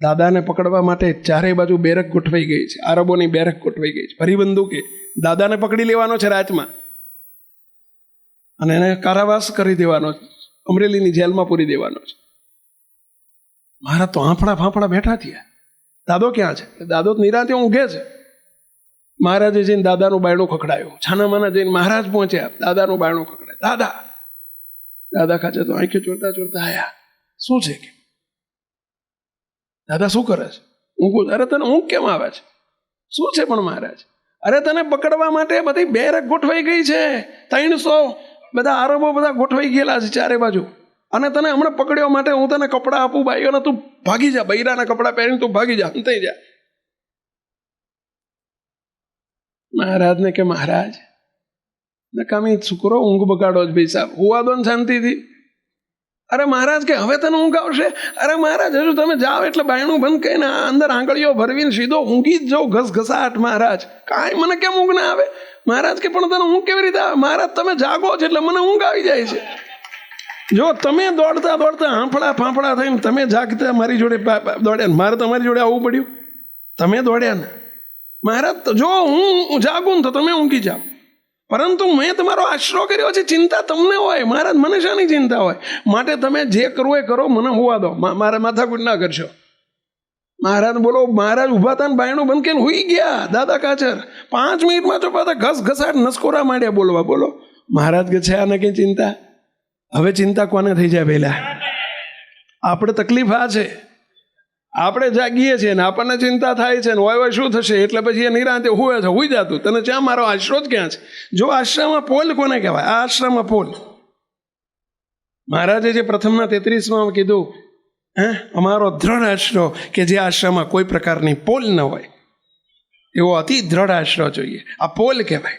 દાદાને પકડવા માટે ચારે બાજુ બેરક ગોઠવાઈ ગઈ છે, આરબોની બેરક ગોઠવાઈ ગઈ છે, ભરી બંદૂકે. દાદાને પકડી લેવાનો છે રાતમાં, અને એને કારાવાસ કરી દેવાનો છે, અમરેલીની જેલમાં પૂરી દેવાનો છે. મહારાજ તો આંફળા ફાંફળા બેઠા થયા. દાદો ક્યાં છે? દાદો નિરાંતે ઊંઘે છે. મહારાજે જઈને દાદાનું બાયણું ખખડાયું. છાનામાના જઈને મહારાજ પહોંચ્યા, દાદાનું બાયણું ખખડાય. દાદા ખાચર તો આંખે ચોરતા આયા. શું છે કે દાદા શું કરે છે? ઊંઘું. અરે તને ઊંઘ કેમ આવે છે? શું છે પણ મહારાજ? અરે તને પકડવા માટે બધી બેરક ગોઠવાઈ ગઈ છે, 300 બધા આરબો બધા ગોઠવાઈ ગયેલા છે ચારે બાજુ. અને તને હમણાં પકડ્યો માટે હું તને કપડાં આપું ભાઈઓને, તું ભાગી જા, બૈરાના કપડાં પહેરીને તું ભાગી જા, અંતાઈ જા. મહારાજને કે મહારાજ નકામી છોકરો, ઊંઘ બગાડો જ ભાઈ સાહેબ, હુવા દો ને શાંતિથી. અરે મહારાજ કે હવે તને ઊંઘ આવશે? અરે મહારાજ હજુ તમે જાઓ એટલે બાયણું બંધ કરીને અંદર આંગળીઓ ભરવીને સીધો ઊંઘી જ જાઉં, ઘસઘસાટ. મહારાજ કાંઈ મને કેમ ઊંઘ ના આવે? મહારાજ કે પણ તને ઊંઘ કેવી રીતે આવે? મહારાજ તમે જાગો છો એટલે મને ઊંઘ આવી જાય છે. જો તમે દોડતા હાંફળા ફાંફળા થઈને તમે જાગતા મારી જોડે દોડ્યા ને, મારે તમારી જોડે આવવું પડ્યું. તમે દોડ્યા ને મહારાજ, જો હું જાગું ને તો તમે ઊંઘી જાઓ. પરંતુ મેં તમારો આશરો કર્યો છે, ચિંતા તમને હોય. મહારાજ મને શાની ચિંતા હોય? માટે તમે જે કરવું એ કરો, મને હોવા દો, મારે માથાકૂટ ના કરશો. મહારાજ બોલો, મહારાજ ઉભા હતા ને બાયણું બંધ કરીને હુઈ ગયા. દાદા ખાચર 5 મિનિટમાં તો પાછા ઘસઘસાટ નસકોરા માંડ્યા બોલવા. બોલો મહારાજ કે છે આને કઈ ચિંતા? હવે ચિંતા કોને થઈ જાય? પહેલા આપણે તકલીફ આ છે, આપણે જાગીએ છીએ ને આપણને ચિંતા થાય છે ને, હોય શું થશે? એટલે પછી એ નિરાંતે હુએ છે, હુઈ જતું. તને ત્યાં મારો આશરો જ ક્યાં છે? જો આશ્રમમાં પોલ કોને કહેવાય? આ આશ્રમમાં પોલ. મહારાજે જે પ્રથમના 33માં કીધું, અમારો દ્રઢ આશરો, કે જે આશ્રમમાં કોઈ પ્રકારની પોલ ન હોય, એવો અતિ દ્રઢ આશરો જોઈએ. આ પોલ કહેવાય.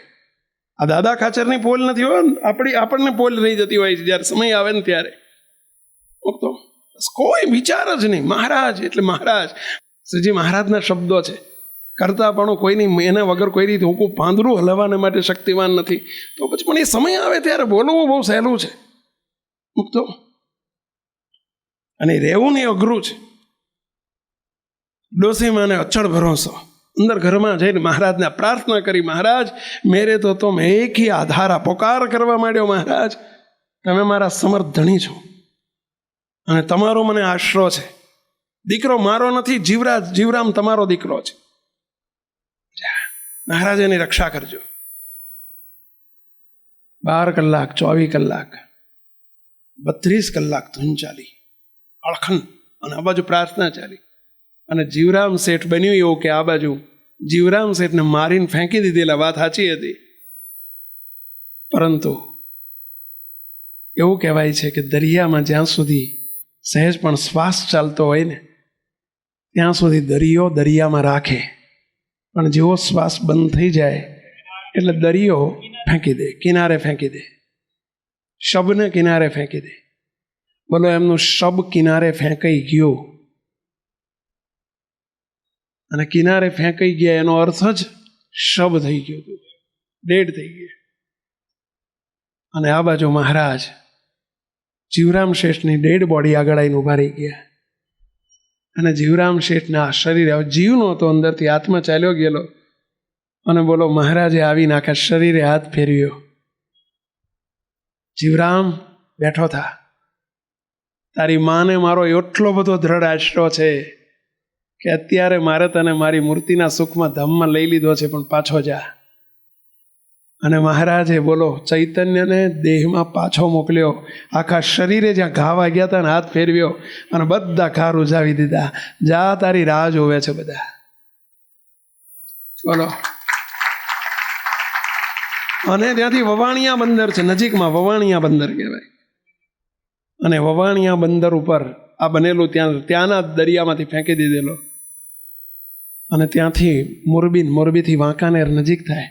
આ દાદા ખાચરની પોલ નથી હોય, આપણને પોલ રહી જતી હોય છે જ્યારે સમય આવે ને ત્યારે. તો કોઈ વિચાર જ નહીં. મહારાજ એટલે મહારાજ. શ્રીજી મહારાજના શબ્દો છે, કરતા પણ કોઈની, એના વગર કોઈ રીતે હું પાંદડું હલાવવાને માટે શક્તિવાન નથી. તો પછી પણ એ સમય આવે ત્યારે બોલવું બહુ સહેલું છે. મુક્તો અને રહેવું ને અઘરું છે. ડોસીમાને અચળ ભરોસો. અંદર ઘરમાં જઈને મહારાજને પ્રાર્થના કરી, મહારાજ મેરે તો તુમ એક હી આધારા. પોકાર કરવા માંડ્યો મહારાજ, તમે મારા સમર્થ ધણી છો અને તમારો મને આશરો છે. દીકરો મારો નથી, જીવરામ તમારો દીકરો છે. મહારાજ એની રક્ષા કરજો. 12 કલાક, 24 કલાક, 32 કલાક ધૂન ચાલી, અળખન, અને આ બાજુ પ્રાર્થના ચાલી. અને જીવરામ શેઠ બન્યું એવું કે આ બાજુ જીવરામ શેઠને મારીને ફેંકી દીધેલા, વાત સાચી હતી. પરંતુ એવું કહેવાય છે કે દરિયામાં જ્યાં સુધી સહેજ પણ શ્વાસ ચાલતો હોય ને ત્યાં સુધી દરિયો દરિયામાં રાખે, પણ જેવો શ્વાસ બંધ થઈ જાય એટલે દરિયો ફેંકી દે, કિનારે ફેંકી દે, શબને કિનારે ફેંકી દે. બોલો, એમનું શબ કિનારે ફેંકાઈ ગયું. અને કિનારે ફેંકાઈ ગયા એનો અર્થ જ શબ થઈ ગયું હતું, ડેડ થઈ ગયા. અને આ બાજુ મહારાજ જીવરામ શેઠની ડેડ બોડી આગળ આવીને ઉભા રહી ગયા. અને જીવરામ શેઠના શરીરે, જીવ નહોતો અંદરથી, આત્મા ચાલ્યો ગયેલો. અને બોલો, મહારાજે આવીને આખા શરીરે હાથ ફેરવ્યો. જીવરામ, બેઠો થા. તારી માને મારો એટલો બધો દ્રઢ આશરો છે કે અત્યારે મારે તને મારી મૂર્તિના સુખમાં ધામમાં લઈ લીધો છે, પણ પાછો જા. અને મહારાજે બોલો ચૈતન્યને દેહમાં પાછો મોકલ્યો. આખા શરીરે જ્યાં ઘા વાગ્યા હતા ને હાથ ફેરવ્યો અને બધા ઘા રૂઝાવી દીધા. જા, તારી રાહ જોવે છે બધા. બોલો. અને ત્યાંથી વવાણિયા બંદર છે નજીકમાં, વવાણિયા બંદર કહેવાય. અને વવાણિયા બંદર ઉપર આ બનેલું ત્યાંના દરિયામાંથી ફેંકી દીધેલો. અને ત્યાંથી મોરબીથી વાંકાનેર નજીક થાય.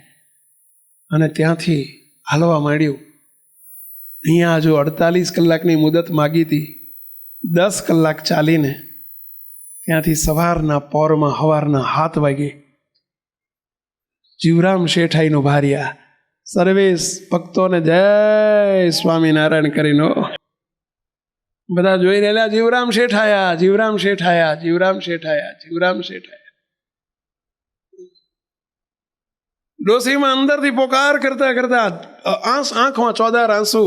અને ત્યાંથી હાલવા માંડ્યું. અહીંયા હજુ 48 કલાકની મુદત માગી હતી. 10 કલાક ચાલીને ત્યાંથી સવારના પોરમાં હવારના 7 વાગે જીવરામ શેઠાઈનું ભાર્યા સર્વે ભક્તોને જય સ્વામિનારાયણ કરીને બધા જોઈ રહેલા. જીવરામ શેઠ આયા, જીવરામ શેઠ આયા, જીવરામ શેઠ આયા, જીવરામ શેઠ આયા. ડોસીમાં અંદરથી પોકાર કરતા કરતા આંખમાં ચોદાર આંસુ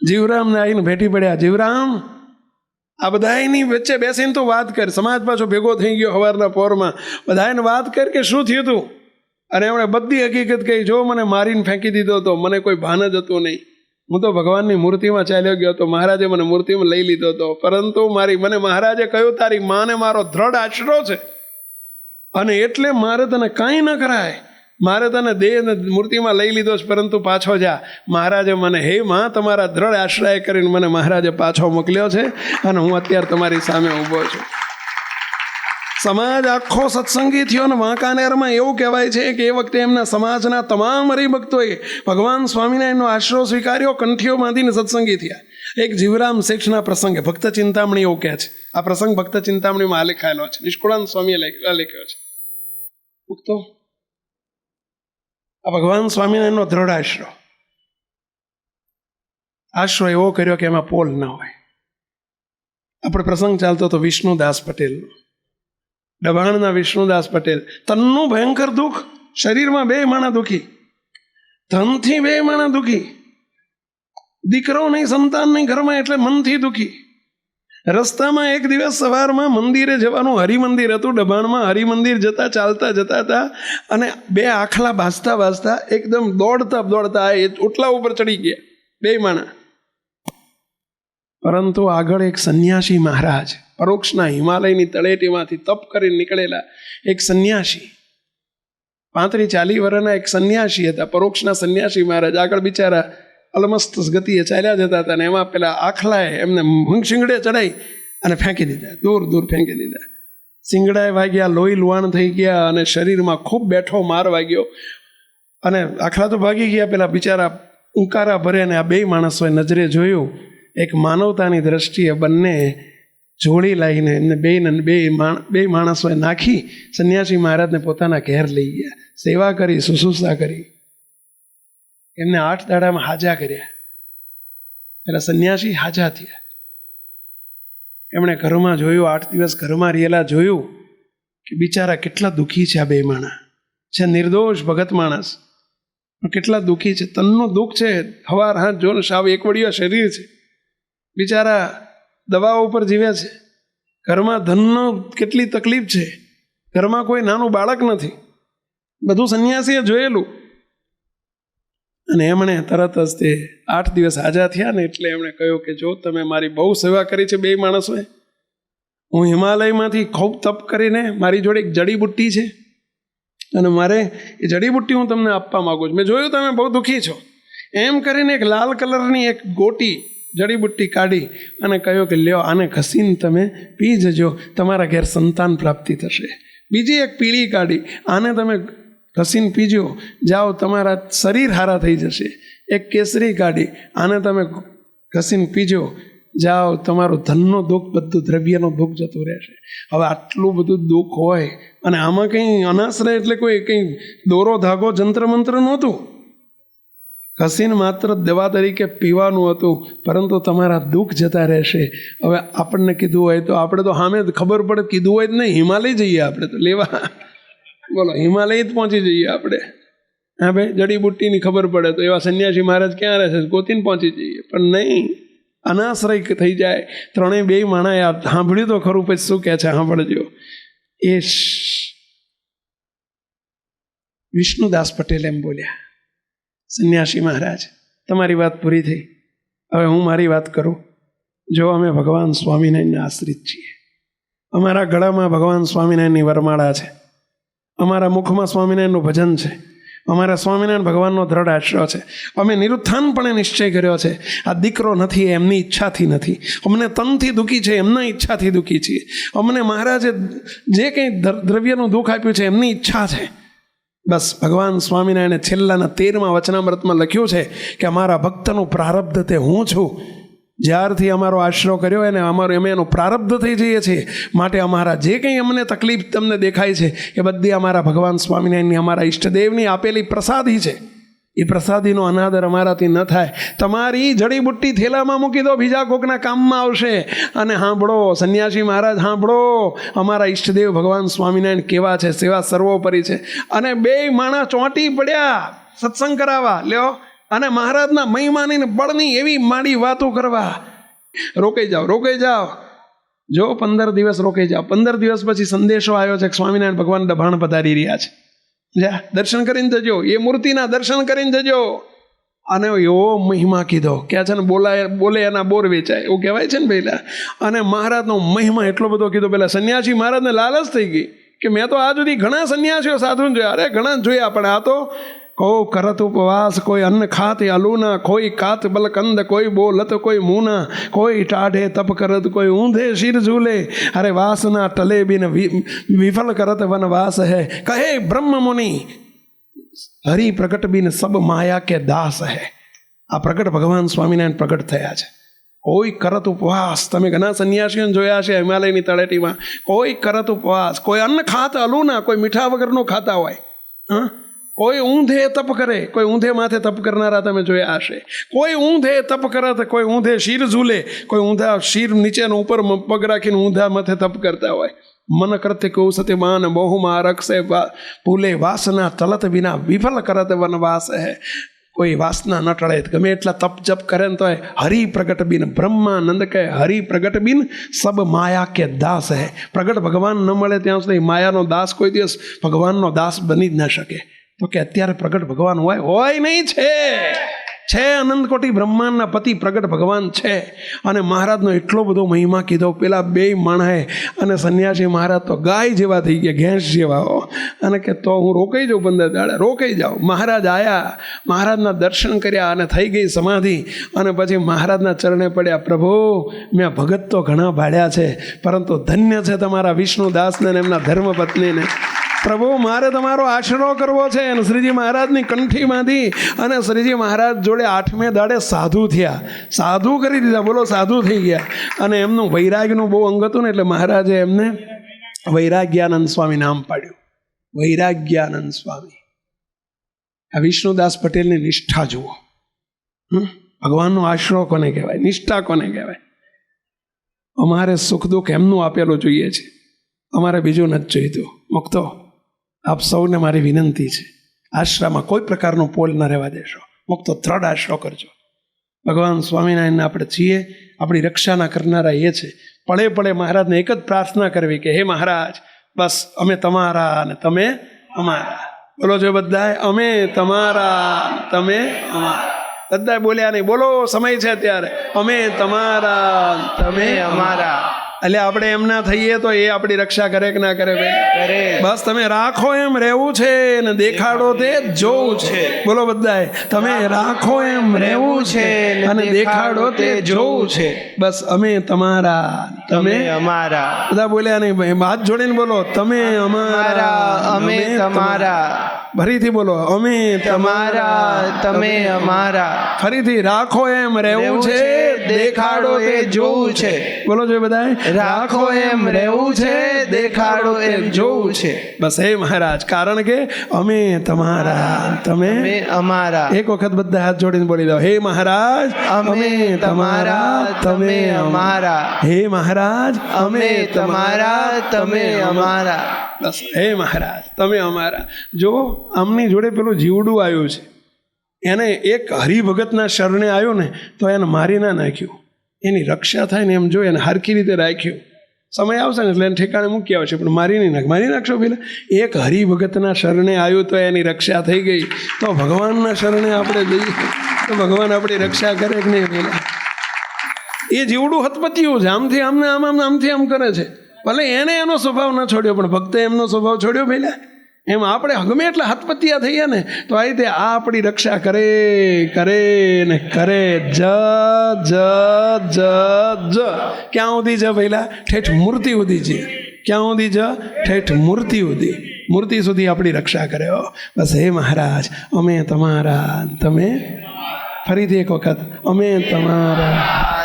જીવરામને આવીને ભેટી પડ્યા. જીવરામ, આ બધાની વચ્ચે બેસીને તો વાત કર. સમાજ પાછો ભેગો થઈ ગયો સવારના પોરમાં. બધાને વાત કર કે શું થયું હતું. અને એમણે બધી હકીકત કહી. જો મને મારીને ફેંકી દીધો હતો, મને કોઈ ભાન જ હતું નહીં. હું તો ભગવાનની મૂર્તિમાં ચાલ્યો ગયો હતો. મહારાજે મને મૂર્તિમાં લઈ લીધો હતો. પરંતુ મને મહારાજે કહ્યું તારી માને મારો દ્રઢ આશરો છે અને એટલે મારે તને કાંઈ ન કરાય. મારે તને દેહ મૂર્તિમાં લઈ લીધો છે, પરંતુ પાછો જા. મહારાજે મને, હે માં, તમારા દ્રઢ આશ્રય કરીને મને મહારાજે પાછો મોકલ્યો છે અને હું અત્યારે તમારી સામે ઊભો છું. સમાજ આખો સત્સંગી થયો અને વાંકાનેરમાં એવું કહેવાય છે કે એ વખતે એમના સમાજના તમામ હરિભક્તોએ ભગવાન સ્વામિનારાયણનો આશરો સ્વીકાર્યો, કંઠીઓ બાંધીને સત્સંગી થયા. એક જીવરામ શેઠના પ્રસંગે ભક્ત ચિંતામણી એવું કહે છે. આ પ્રસંગ ભક્ત ચિંતામણીમાં લખાયેલો છે, નિષ્કુળાનંદ સ્વામીએ લખ્યો છે. ભક્તો, આ ભગવાન સ્વામિનારાયણનો દ્રઢ આશરો એવો કર્યો કે એમાં પોલ ના હોય. આપણે પ્રસંગ ચાલતો તો વિષ્ણુદાસ પટેલનો, દબાણના વિષ્ણુદાસ પટેલ. તનનું ભયંકર દુઃખ, શરીરમાં 2 માણા દુઃખી, ધનથી 2 માણા દુઃખી, દીકરો નહીં, સંતાન નહીં ઘરમાં, એટલે મનથી દુઃખી. રસ્તામાં એક દિવસ સવારમાં મંદિરે જવાનું, હરિમંદિર હતું દબાણમાં, હરિમંદિર જતા ચાલતા જતા હતા અને 2 આખલા બાજતા એકદમ દોડતા એ ઓટલા ઉપર ચડી ગયા, 2 માણા. પરંતુ આગળ એક સંન્યાસી મહારાજ, પરોક્ષના હિમાલયની તળેટીમાંથી તપ કરીને નીકળેલા એક સંન્યાસી, 35-40 વર્ષના એક સંન્યાસી હતા, પરોક્ષના સંન્યાસી મહારાજ. આગળ બિચારા અલમસ્ત ગતિએ ચાલ્યા જતા હતા અને એમાં પેલા આખલાએ એમને શિંગડે ચડાઈ અને ફેંકી દીધા, દૂર ફેંકી દીધા. શિંગડાએ વાગ્યા, લોહી લુહાણ થઈ ગયા અને શરીરમાં ખૂબ બેઠો માર વાગ્યો અને આખલા તો ભાગી ગયા. પેલા બિચારા ઉંકારા ભરે અને આ 2 માણસોએ નજરે જોયું. એક માનવતાની દ્રષ્ટિએ બંને જોડી લાવીને એમને 2 માણસોએ નાખી સંન્યાસી મહારાજને પોતાના ઘેર લઈ ગયા, સેવા કરી, શુશ્રૂષા કરી, એમને 8 દાડામાં હાજા કર્યા. પેલા સંન્યાસી હાજા થયા. એમણે ઘરમાં જોયું, 8 દિવસ ઘરમાં રહેલા, જોયું કે બિચારા કેટલા દુઃખી છે. આ 2 માણસ છે, નિર્દોષ ભગત માણસ, કેટલા દુઃખી છે. તનનું દુઃખ છે. હવાર હાથ જો ને સાવ એકવડિયા શરીર છે, બિચારા દવાઓ ઉપર જીવે છે. ઘરમાં ધનનો કેટલી તકલીફ છે. ઘરમાં કોઈ નાનું બાળક નથી. બધું સંન્યાસીએ જોયેલું. અને એમણે તરત જ તે 8 દિવસ હાજા થયા ને એટલે એમણે કહ્યું કે જો તમે મારી બહુ સેવા કરી છે બે માણસોએ. હું હિમાલયમાંથી ખૂબ તપ કરીને મારી જોડે એક જડીબુટ્ટી છે અને મારે એ જડીબુટ્ટી હું તમને આપવા માગું છું. મેં જોયું તમે બહુ દુઃખી છો. એમ કરીને એક લાલ કલરની એક ગોટી જડીબુટ્ટી કાઢી અને કહ્યું કે લ્યો આને ઘસીને તમે પી જજો, તમારા ઘેર સંતાન પ્રાપ્તિ થશે. બીજી એક પીળી કાઢી, આને તમે ઘસીને પીજો, જાઓ તમારા શરીર હારા થઈ જશે. એક કેસરી કાઢી, આને તમે ઘસીને પીજો, જાઓ તમારું ધનનો દુઃખ, બધું દ્રવ્યનો દુઃખ જતું રહેશે. હવે આટલું બધું દુઃખ હોય અને આમાં કંઈ અનાશ્રય એટલે કોઈ કંઈ દોરો ધાગો જંત્ર મંત્ર નહોતું. ઘસીને માત્ર દવા તરીકે પીવાનું હતું, પરંતુ તમારા દુઃખ જતા રહેશે. હવે આપણને કીધું હોય તો આપણે તો સામે ખબર પડે, કીધું હોય જ નહીં, હિમાલય જઈએ આપણે તો લેવા. બોલો, હિમાલય જ પહોંચી જઈએ આપણે. હા ભાઈ, જડીબુટ્ટીની ખબર પડે તો એવા સંન્યાસી મહારાજ ક્યાં રહે છે, ગોતીને પહોંચી જઈએ. પણ નહીં, અનાશ્રય થઈ જાય. ત્રણેય બે માણાએ સાંભળ્યું તો ખરું, પછી શું કહે છે સાંભળજો. એ વિષ્ણુદાસ પટેલ એમ બોલ્યા, સંન્યાસી મહારાજ તમારી વાત પૂરી થઈ, હવે હું મારી વાત કરું. જો અમે ભગવાન સ્વામિનારાયણના આશ્રિત છીએ. અમારા ગળામાં ભગવાન સ્વામિનારાયણની વરમાળા છે, અમારા મુખમાં સ્વામિનારાયણનું ભજન છે, અમારા સ્વામિનારાયણ ભગવાનનો દ્રઢ આશરો છે. અમે નિરુત્થાનપણે નિશ્ચય કર્યો છે આ દીકરો નથી એ એમની ઈચ્છાથી નથી. અમને તનથી દુઃખી છે, એમના ઈચ્છાથી દુઃખી છીએ. અમને મહારાજે જે કંઈ દ્રવ્યનું દુઃખ આપ્યું છે એમની ઈચ્છા છે. બસ ભગવાન સ્વામિનારાયણે છેલ્લાના 13મા વચનામૃતમાં લખ્યું છે કે અમારા ભક્તનું પ્રારબ્ધ તે હું છું. જ્યારથી અમારો આશરો કર્યો એને અમે એનું પ્રારબ્ધ થઈ જઈએ છીએ. માટે અમારા જે કંઈ અમને તકલીફ તમને દેખાય છે એ બધી અમારા ભગવાન સ્વામિનારાયણની, અમારા ઈષ્ટદેવની આપેલી પ્રસાદી છે. એ પ્રસાદીનો અનાદર અમારાથી ન થાય. તમારી જડીબુટ્ટી થેલામાં મૂકી દો, બીજા કોકના કામમાં આવશે. અને સાંભળો સંન્યાસી મહારાજ, સાંભળો, અમારા ઈષ્ટદેવ ભગવાન સ્વામિનારાયણ કેવા છે, સેવા સર્વોપરી છે. અને બે માણસ ચોંટી પડ્યા સત્સંગ કરાવવા, લ્યો, અને મહારાજના મહિમાની બળની એવી માડી વાતો કરવા. રોકાઈ જાઓ. જો 15 દિવસ રોકાઈ જાઓ. 15 દિવસ પછી સંદેશો આવ્યો છે કે સ્વામિનારાયણ ભગવાન દભાણ પધારી રહ્યા છે. જા દર્શન કરીને જજો, એ મૂર્તિના દર્શન કરીને જજો. અને એવો મહિમા કીધો કે છે ને બોલે એના બોર વેચાય, એવું કહેવાય છે ને પહેલાં. અને મહારાજનો મહિમા એટલો બધો કીધો. પહેલાં સંન્યાસી મહારાજને લાલચ થઈ ગઈ કે મેં તો આ સુધી ઘણા સંન્યાસીઓ સાધુને જોયા. અરે ઘણા જોયા, પણ આ તો કોઈ કરત ઉપવાસ, કોઈ અન્ન ખાત અલુના, કોઈ કાત બલકંદ, કોઈ બોલત કોઈ મુના, કોઈ ટાઢે તપ કરત, કોઈ ઊંધે શિર ઝૂલે. અરે વાસના ટલે બિન વિફલ કરત વનવાસ હૈ, કહે બ્રહ્મ મુનિ હરિ પ્રગટ બિન સબ માયા કે દાસ હૈ. આ પ્રગટ ભગવાન સ્વામિનારાયણ પ્રગટ થયા છે. કોઈ કરત ઉપવાસ, તમે ઘણા સંન્યાસીઓને જોયા છે હિમાલયની તળેટીમાં. કોઈ કરત ઉપવાસ, કોઈ અન્ન ખાત અલુના, કોઈ મીઠા વગરનું ખાતા હોય. હા, કોઈ ઊંધે તપ કરે, કોઈ ઊંધે માથે તપ કરનારા તમે જોયા હશે. કોઈ ઊંધે તપ કરત, કોઈ ઊંધે શિર ઝૂલે, કોઈ ઊંધા શિર નીચેનો ઉપર પગ રાખીને ઊંધા માથે તપ કરતા હોય. મન કરતે કૌ સત્યમાન બહુમાં રક્ષે ભૂલે, વાસના ચલત વિના વિફલ કરત વનવાસ હે. કોઈ વાસના ન ટળે, ગમે એટલા તપ જપ કરે ને તો હરિ પ્રગટ બિન બ્રહ્માનંદ કહે હરિ પ્રગટ બિન સબ માયા કે દાસ હે. પ્રગટ ભગવાન ન મળે ત્યાં સુધી માયાનો દાસ કોઈ દિવસ ભગવાનનો દાસ બની જ ન શકે. તો કે અત્યારે પ્રગટ ભગવાન હોય નહીં, છે અનંત કોટી બ્રહ્માંડના પતિ પ્રગટ ભગવાન છે. અને મહારાજનો એટલો બધો મહિમા કીધો. પેલા બે માણસે અને સંન્યાસી મહારાજ તો ગાય જેવા થઈ ગયા, ઘેંસ જેવા. અને કે તો હું રોકાઈ જાઉં 15 દાડા, રોકાઈ જાઉં. મહારાજ આવ્યા, મહારાજના દર્શન કર્યા અને થઈ ગઈ સમાધિ. અને પછી મહારાજના ચરણે પડ્યા, પ્રભુ મેં ભગત તો ઘણા ભાડ્યા છે, પરંતુ ધન્ય છે તમારા વિષ્ણુદાસને અને એમના ધર્મપત્નીને. પ્રભુ મારે તમારો આશરો કરવો છે. અને શ્રીજી મહારાજની કંઠીમાંથી અને શ્રીજી મહારાજ જોડે 8મે દાડે સાધુ થયા, સાધુ કરી દીધા. બોલો, સાધુ થઈ ગયા. અને એમનું વૈરાગ્યનું બહુ અંગ હતું ને, એટલે મહારાજે એમને વૈરાગ્યાનંદ સ્વામી નામ પાડ્યું. વૈરાગ્યાનંદ સ્વામી. આ વિષ્ણુદાસ પટેલની નિષ્ઠા જુઓ. ભગવાનનો આશરો કોને કહેવાય, નિષ્ઠા કોને કહેવાય. અમારે સુખ દુઃખ એમનું આપેલું જોઈએ છે, અમારે બીજું નથી જોઈતું. મુક્તો આપ સૌને મારી વિનંતી છે, આશરામાં કોઈ પ્રકારનો પોલ ન રહેવા દેશો. મુક્તો દ્રઢ આશરો કરજો. ભગવાન સ્વામિનારાયણને આપણે છીએ, આપણી રક્ષાના કરનારા એ છે. પળે પળે મહારાજને એક જ પ્રાર્થના કરવી કે હે મહારાજ, બસ અમે તમારા અને તમે અમારા. બોલો છો બધાએ, અમે તમારા તમે અમારા. બધાએ બોલ્યા નહીં, બોલો, સમય છે ત્યારે. અમે તમારા તમે અમારા. એટલે આપણે એમ ના થઈએ તો એ આપણી રક્ષા કરે કે ના કરે?
કરે.
બસ તમે રાખો એમ રહેવું છે ને દેખાડો તે જોવું છે. બોલો બધાએ, તમે રાખો એમ રહેવું છે અને દેખાડો તે જોવું છે. બસ અમે તમારા તમે
અમારા.
બધા બોલ્યા નહીં ભાઈ, હાથ જોડીને બોલો, તમે અમારા
અમે તમારા.
ફરીથી બોલો, અમે
તમારા તમે અમારા.
ફરીથી, રાખો એમ રહેવું છે, દેખાડો તે જોવું છે. બોલો જો બધાએ,
રાખો એમ રહેવું છે, દેખાડો એમ જોવું છે.
બસ હે મહારાજ, કારણ કે અમે તમારા તમે
અમારા.
એક વખત બધા હાથ જોડીને બોલી દો, હે મહારાજ
અમે તમારા તમે અમારા.
હે મહારાજ
અમે તમારા તમે અમારા.
બસ હે મહારાજ તમે અમારા. જો આમની જોડે પેલું જીવડું આવ્યું છે, એને એક હરિભગતના શરણે આવ્યો ને તો એને મારી ના નાખ્યું. એની રક્ષા થાય ને એમ જો એને હરખી રીતે રાખ્યું. સમય આવશે ને એટલે એને ઠેકાણે મૂકી આવશે, પણ મારી નહીં નાખ. મારી નાખશો પેલા? એક હરિભગતના શરણે આવ્યું તો એની રક્ષા થઈ ગઈ. તો ભગવાનના શરણે આપણે જઈએ તો ભગવાન આપણી રક્ષા કરે કે નહીં? પેલા એ જીવડું હતપતિયું છે, આમથી આમને આમ આમથી આમ કરે છે. ભલે એને એનો સ્વભાવ ન છોડ્યો, પણ ભક્તે એમનો સ્વભાવ છોડ્યો પહેલા. એમ આપણે ગમે એટલા હતપતિયા થઈએ ને તો આ રીતે આ આપણી રક્ષા કરે કરે ને કરે. જ જ જ જ ક્યાં સુધી જ પહેલા? ઠેઠ મૂર્તિ સુધી છે. ક્યાં સુધી જ? ઠેઠ મૂર્તિ સુધી. મૂર્તિ સુધી આપણી રક્ષા કરે. બસ હે મહારાજ, અમે તમારા તમે. ફરીથી એક વખત, અમે તમારા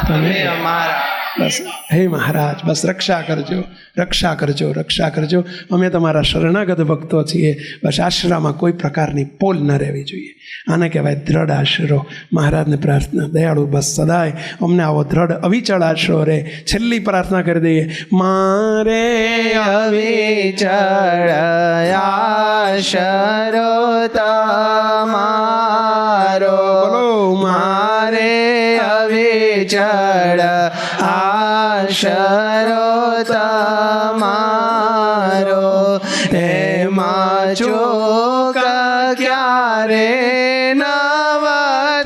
તમે
અમારા.
બસ હે મહારાજ, બસ રક્ષા કરજો, રક્ષા કરજો, રક્ષા કરજો. અમે તમારા શરણાગત ભક્તો છીએ. બસ આશરામાં કોઈ પ્રકારની પોલ ન રહેવી જોઈએ. આને કહેવાય દ્રઢ આશરો. મહારાજને પ્રાર્થના, દયાળુ બસ સદાય અમને આવો દ્રઢ અવિચળ આશરો રહે. છેલ્લી પ્રાર્થના કરી દઈએ, મારે
અવિચળ આશરો તમારો.
બોલો,
મારે અવિચળ આશરો તમારો. એમાં ચોક ક્યારે નવ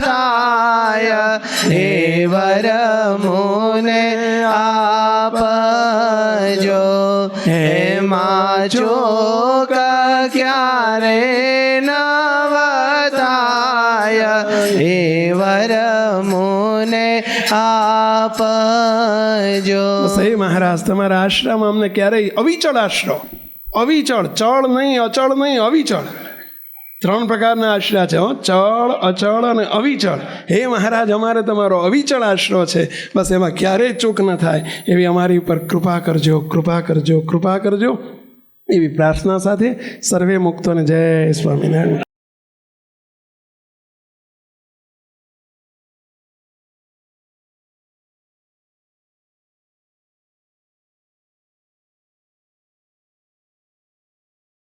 થાય, હે વરમુને આપજો. એમાં ચોક ક્યારે નવ થાય, હે વરમુને આપજો.
સહી મહારાજ, તમારા આશ્રમ અમને ક્યારેય અવિચળ આશરો, અવિચળ, ચળ નહીં, અચળ નહીં, અવિચળ. 3 પ્રકારના આશરા છે, ચળ, અચળ અને અવિચળ. હે મહારાજ, અમારે તમારો અવિચળ આશરો છે. બસ એમાં ક્યારેય ચૂક ન થાય એવી અમારી ઉપર કૃપા કરજો, કૃપા કરજો, કૃપા કરજો. એવી પ્રાર્થના સાથે સર્વે મુક્તોને જય સ્વામિનારાયણ.